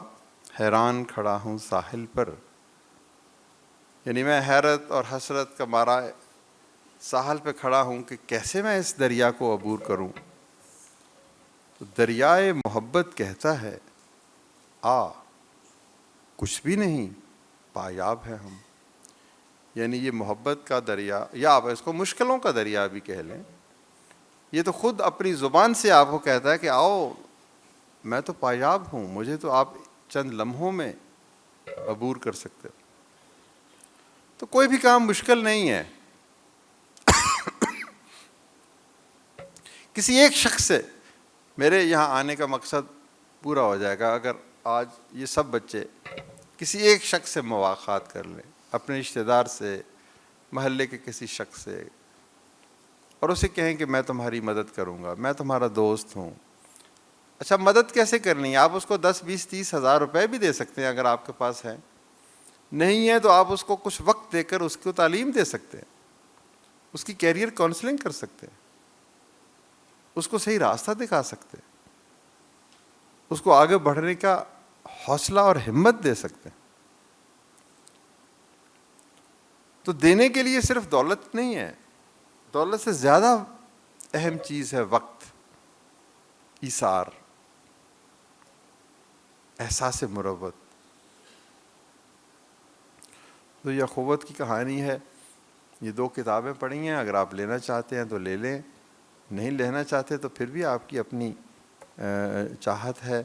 حیران کھڑا ہوں ساحل پر. یعنی میں حیرت اور حسرت کا مارا ساحل پہ کھڑا ہوں کہ کیسے میں اس دریا کو عبور کروں. تو دریائے محبت کہتا ہے آ کچھ بھی نہیں پایاب ہے ہم. یعنی یہ محبت کا دریا, یا آپ اس کو مشکلوں کا دریا بھی کہہ لیں, یہ تو خود اپنی زبان سے آپ کو کہتا ہے کہ آؤ میں تو پایاب ہوں, مجھے تو آپ چند لمحوں میں عبور کر سکتے ہو. تو کوئی بھی کام مشکل نہیں ہے. کسی ایک شخص سے میرے یہاں آنے کا مقصد پورا ہو جائے گا اگر آج یہ سب بچے کسی ایک شخص سے مواخات کر لیں, اپنے رشتہ دار سے, محلے کے کسی شخص سے, اور اسے کہیں کہ میں تمہاری مدد کروں گا, میں تمہارا دوست ہوں. اچھا مدد کیسے کرنی ہے؟ آپ اس کو 10, 20, 30 ہزار روپے بھی دے سکتے ہیں اگر آپ کے پاس ہے. نہیں ہے تو آپ اس کو کچھ وقت دے کر اس کو تعلیم دے سکتے ہیں, اس کی کیریئر کاؤنسلنگ کر سکتے ہیں, اس کو صحیح راستہ دکھا سکتے ہیں, اس کو آگے بڑھنے کا حوصلہ اور ہمت دے سکتے ہیں. تو دینے کے لیے صرف دولت نہیں ہے, دولت سے زیادہ اہم چیز ہے وقت, ایثار, احساس مروت. تو یہ اخوت کی کہانی ہے. یہ 2 کتابیں پڑھی ہیں, اگر آپ لینا چاہتے ہیں تو لے لیں, نہیں لینا چاہتے تو پھر بھی آپ کی اپنی چاہت ہے.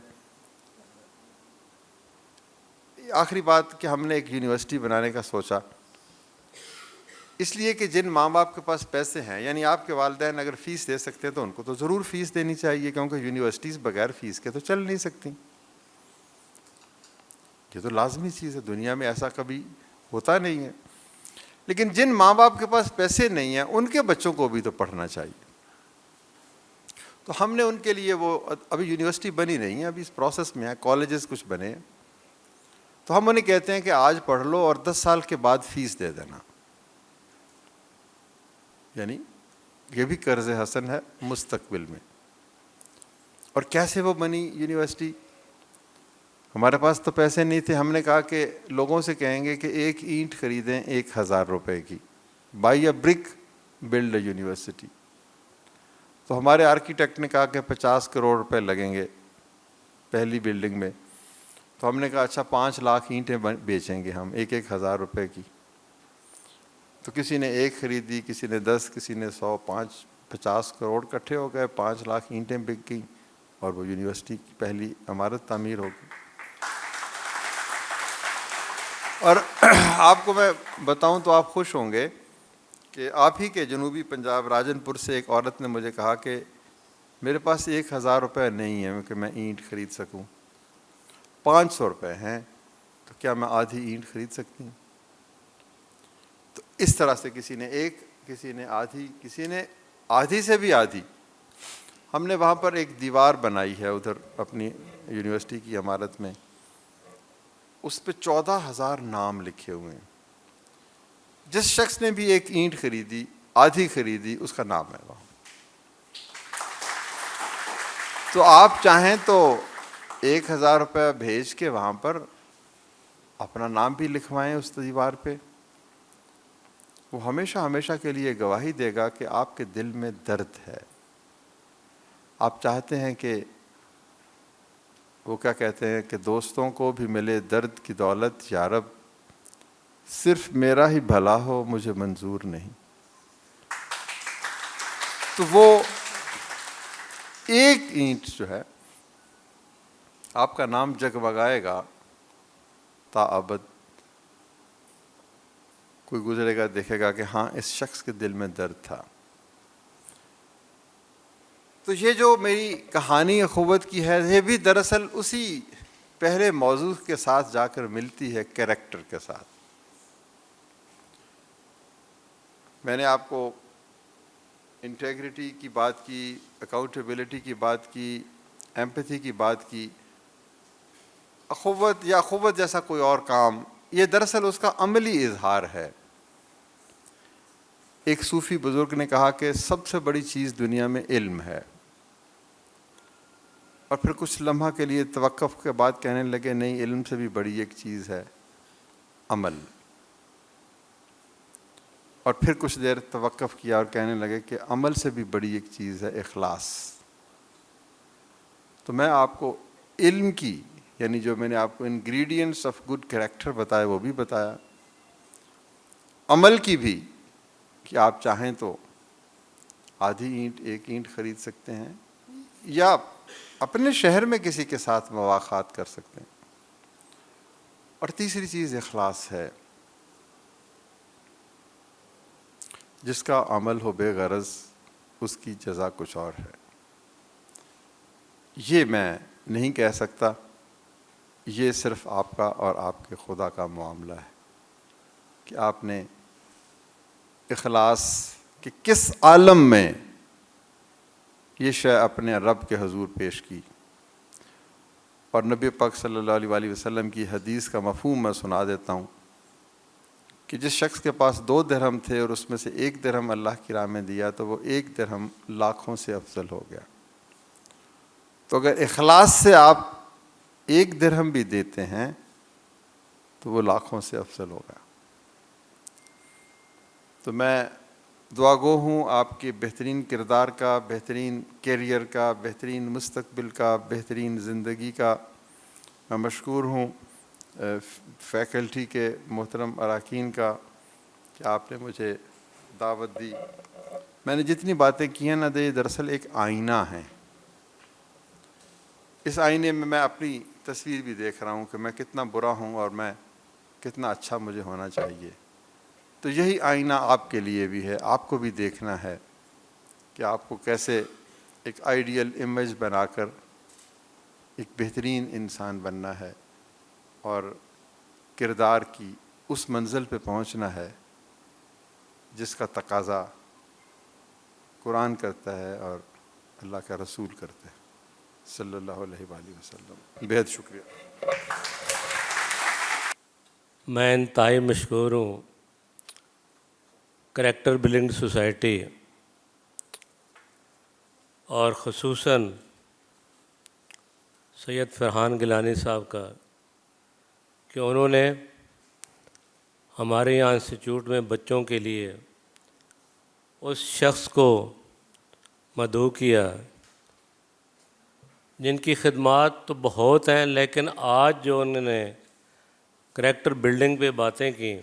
آخری بات کہ ہم نے ایک یونیورسٹی بنانے کا سوچا, اس لیے کہ جن ماں باپ کے پاس پیسے ہیں, یعنی آپ کے والدین اگر فیس دے سکتے ہیں تو ان کو تو ضرور فیس دینی چاہیے, کیونکہ یونیورسٹیز بغیر فیس کے تو چل نہیں سکتی. یہ تو لازمی چیز ہے, دنیا میں ایسا کبھی ہوتا نہیں ہے. لیکن جن ماں باپ کے پاس پیسے نہیں ہیں ان کے بچوں کو بھی تو پڑھنا چاہیے. تو ہم نے ان کے لیے وہ, ابھی یونیورسٹی بنی نہیں ہے, ابھی اس پروسیس میں ہے, کالجز کچھ بنے ہیں, تو ہم انہیں کہتے ہیں کہ آج پڑھ لو اور 10 سال کے بعد فیس دے دینا. یعنی یہ بھی قرض حسن ہے مستقبل میں. اور کیسے وہ بنی یونیورسٹی؟ ہمارے پاس تو پیسے نہیں تھے. ہم نے کہا کہ لوگوں سے کہیں گے کہ ایک اینٹ خریدیں 1000 روپے کی, buy a brick build a university. تو ہمارے آرکیٹیکٹ نے کہا کہ 50 کروڑ روپے لگیں گے پہلی بلڈنگ میں. تو ہم نے کہا اچھا 5 لاکھ اینٹیں بیچیں گے ہم 1000 روپے کی. تو کسی نے 1 خریدی, کسی نے 10, کسی نے 100, 50 کروڑ کٹھے ہو گئے, 5 لاکھ اینٹیں بک گئیں اور وہ یونیورسٹی کی پہلی عمارت تعمیر ہو گئی. اور آپ کو میں بتاؤں تو آپ خوش ہوں گے کہ آپ ہی کے جنوبی پنجاب راجن پور سے ایک عورت نے مجھے کہا کہ میرے پاس 1000 روپے نہیں ہیں کہ میں اینٹ خرید سکوں, 500 روپے ہیں, تو کیا میں آدھی اینٹ خرید سکتی ہوں؟ تو اس طرح سے کسی نے ایک, کسی نے آدھی, کسی نے آدھی سے بھی آدھی. ہم نے وہاں پر ایک دیوار بنائی ہے ادھر اپنی یونیورسٹی کی عمارت میں, اس پہ 14,000 نام لکھے ہوئے ہیں. جس شخص نے بھی ایک اینٹ خریدی, آدھی خریدی, اس کا نام ہے وہاں. تو آپ چاہیں تو 1000 روپے بھیج کے وہاں پر اپنا نام بھی لکھوائیں اس دیوار پہ. وہ ہمیشہ ہمیشہ کے لیے گواہی دے گا کہ آپ کے دل میں درد ہے. آپ چاہتے ہیں کہ وہ کیا کہتے ہیں کہ دوستوں کو بھی ملے درد کی دولت, یا رب صرف میرا ہی بھلا ہو مجھے منظور نہیں. تو وہ ایک اینٹ جو ہے آپ کا نام جگمگائے گا تا ابد. کوئی گزرے گا دیکھے گا کہ ہاں اس شخص کے دل میں درد تھا. تو یہ جو میری کہانی اخوت کی ہے, یہ بھی دراصل اسی پہلے موضوع کے ساتھ جا کر ملتی ہے, کیریکٹر کے ساتھ. میں نے آپ کو انٹیگریٹی کی بات کی, اکاؤنٹیبلٹی کی بات کی, ایمپتھی کی بات کی. اخوت یا اخوت جیسا کوئی اور کام, یہ دراصل اس کا عملی اظہار ہے. ایک صوفی بزرگ نے کہا کہ سب سے بڑی چیز دنیا میں علم ہے, اور پھر کچھ لمحہ کے لیے توقف کے بعد کہنے لگے نہیں, علم سے بھی بڑی ایک چیز ہے عمل. اور پھر کچھ دیر توقف کیا اور کہنے لگے کہ عمل سے بھی بڑی ایک چیز ہے اخلاص. تو میں آپ کو علم کی, یعنی جو میں نے آپ کو انگریڈینٹس آف گڈ کریکٹر بتائے وہ بھی بتایا, عمل کی بھی, کہ آپ چاہیں تو آدھی اینٹ 1 اینٹ خرید سکتے ہیں, یا اپنے شہر میں کسی کے ساتھ مواخات کر سکتے ہیں. اور تیسری چیز اخلاص ہے. جس کا عمل ہو بے غرض اس کی جزا کچھ اور ہے. یہ میں نہیں کہہ سکتا, یہ صرف آپ کا اور آپ کے خدا کا معاملہ ہے کہ آپ نے اخلاص کہ کس عالم میں یہ شے اپنے رب کے حضور پیش کی. اور نبی پاک صلی اللہ علیہ وآلہ وسلم کی حدیث کا مفہوم میں سنا دیتا ہوں کہ جس شخص کے پاس 2 درہم تھے اور اس میں سے 1 درہم اللہ کی راہ میں دیا تو وہ 1 درہم لاکھوں سے افضل ہو گیا. تو اگر اخلاص سے آپ 1 درہم بھی دیتے ہیں تو وہ لاکھوں سے افضل ہوگا. تو میں دعا گو ہوں آپ کے بہترین کردار کا, بہترین کیریئر کا, بہترین مستقبل کا, بہترین زندگی کا. میں مشکور ہوں فیکلٹی کے محترم اراکین کا کہ آپ نے مجھے دعوت دی. میں نے جتنی باتیں کی ہیں نا, یہ دراصل ایک آئینہ ہے. اس آئینے میں میں اپنی تصویر بھی دیکھ رہا ہوں کہ میں کتنا برا ہوں اور میں کتنا اچھا مجھے ہونا چاہیے. تو یہی آئینہ آپ کے لیے بھی ہے. آپ کو بھی دیکھنا ہے کہ آپ کو کیسے ایک آئیڈیل امیج بنا کر ایک بہترین انسان بننا ہے اور کردار کی اس منزل پہ پہنچنا ہے جس کا تقاضا قرآن کرتا ہے اور اللہ کا رسول کرتا ہے صلی اللہ علیہ وآلہ وسلم. بہت شکریہ. میں انتہائی مشکور ہوں کریکٹر بلڈنگ سوسائٹی اور خصوصاً سید فرحان گیلانی صاحب کا کہ انہوں نے ہمارے یہاں انسٹیٹیوٹ میں بچوں کے لیے اس شخص کو مدعو کیا جن کی خدمات تو بہت ہیں، لیکن آج جو انہوں نے کریکٹر بلڈنگ پہ باتیں کی،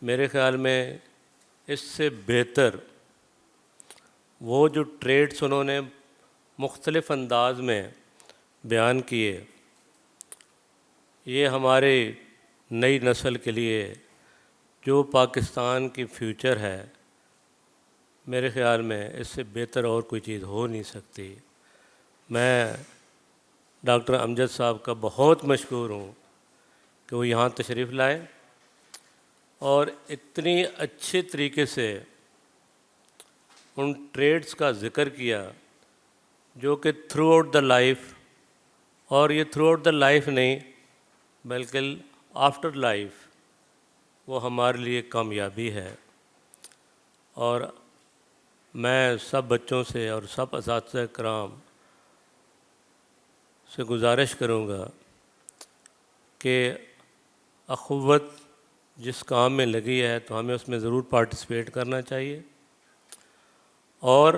میرے خیال میں اس سے بہتر وہ جو ٹریڈس انہوں نے مختلف انداز میں بیان کیے، یہ ہمارے نئی نسل کے لیے جو پاکستان کی فیوچر ہے، میرے خیال میں اس سے بہتر اور کوئی چیز ہو نہیں سکتی۔ میں ڈاکٹر امجد صاحب کا بہت مشکور ہوں کہ وہ یہاں تشریف لائے اور اتنی اچھے طریقے سے ان ٹریڈز کا ذکر کیا جو کہ تھرو آؤٹ دا لائف، اور یہ تھرو آؤٹ دا لائف نہیں بلکہ آفٹر لائف وہ ہمارے لیے کامیابی ہے۔ اور میں سب بچوں سے اور سب اساتذہ کرام سے گزارش کروں گا کہ اخوت جس کام میں لگی ہے تو ہمیں اس میں ضرور پارٹیسپیٹ کرنا چاہیے اور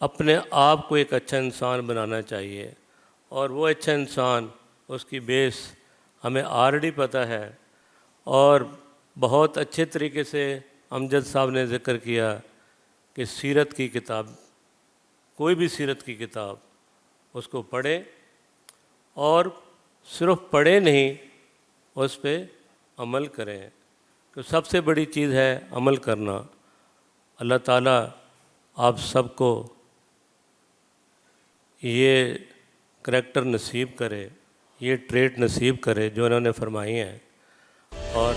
اپنے آپ کو ایک اچھا انسان بنانا چاہیے، اور وہ اچھا انسان اس کی بیس ہمیں آلریڈی پتہ ہے، اور بہت اچھے طریقے سے امجد صاحب نے ذکر کیا کہ سیرت کی کتاب، کوئی بھی سیرت کی کتاب اس کو پڑھیں، اور صرف پڑھیں نہیں اس پہ عمل کریں، کہ سب سے بڑی چیز ہے عمل کرنا۔ اللہ تعالیٰ آپ سب کو یہ کریکٹر نصیب کرے، یہ ٹریٹ نصیب کرے جو انہوں نے فرمائی ہیں، اور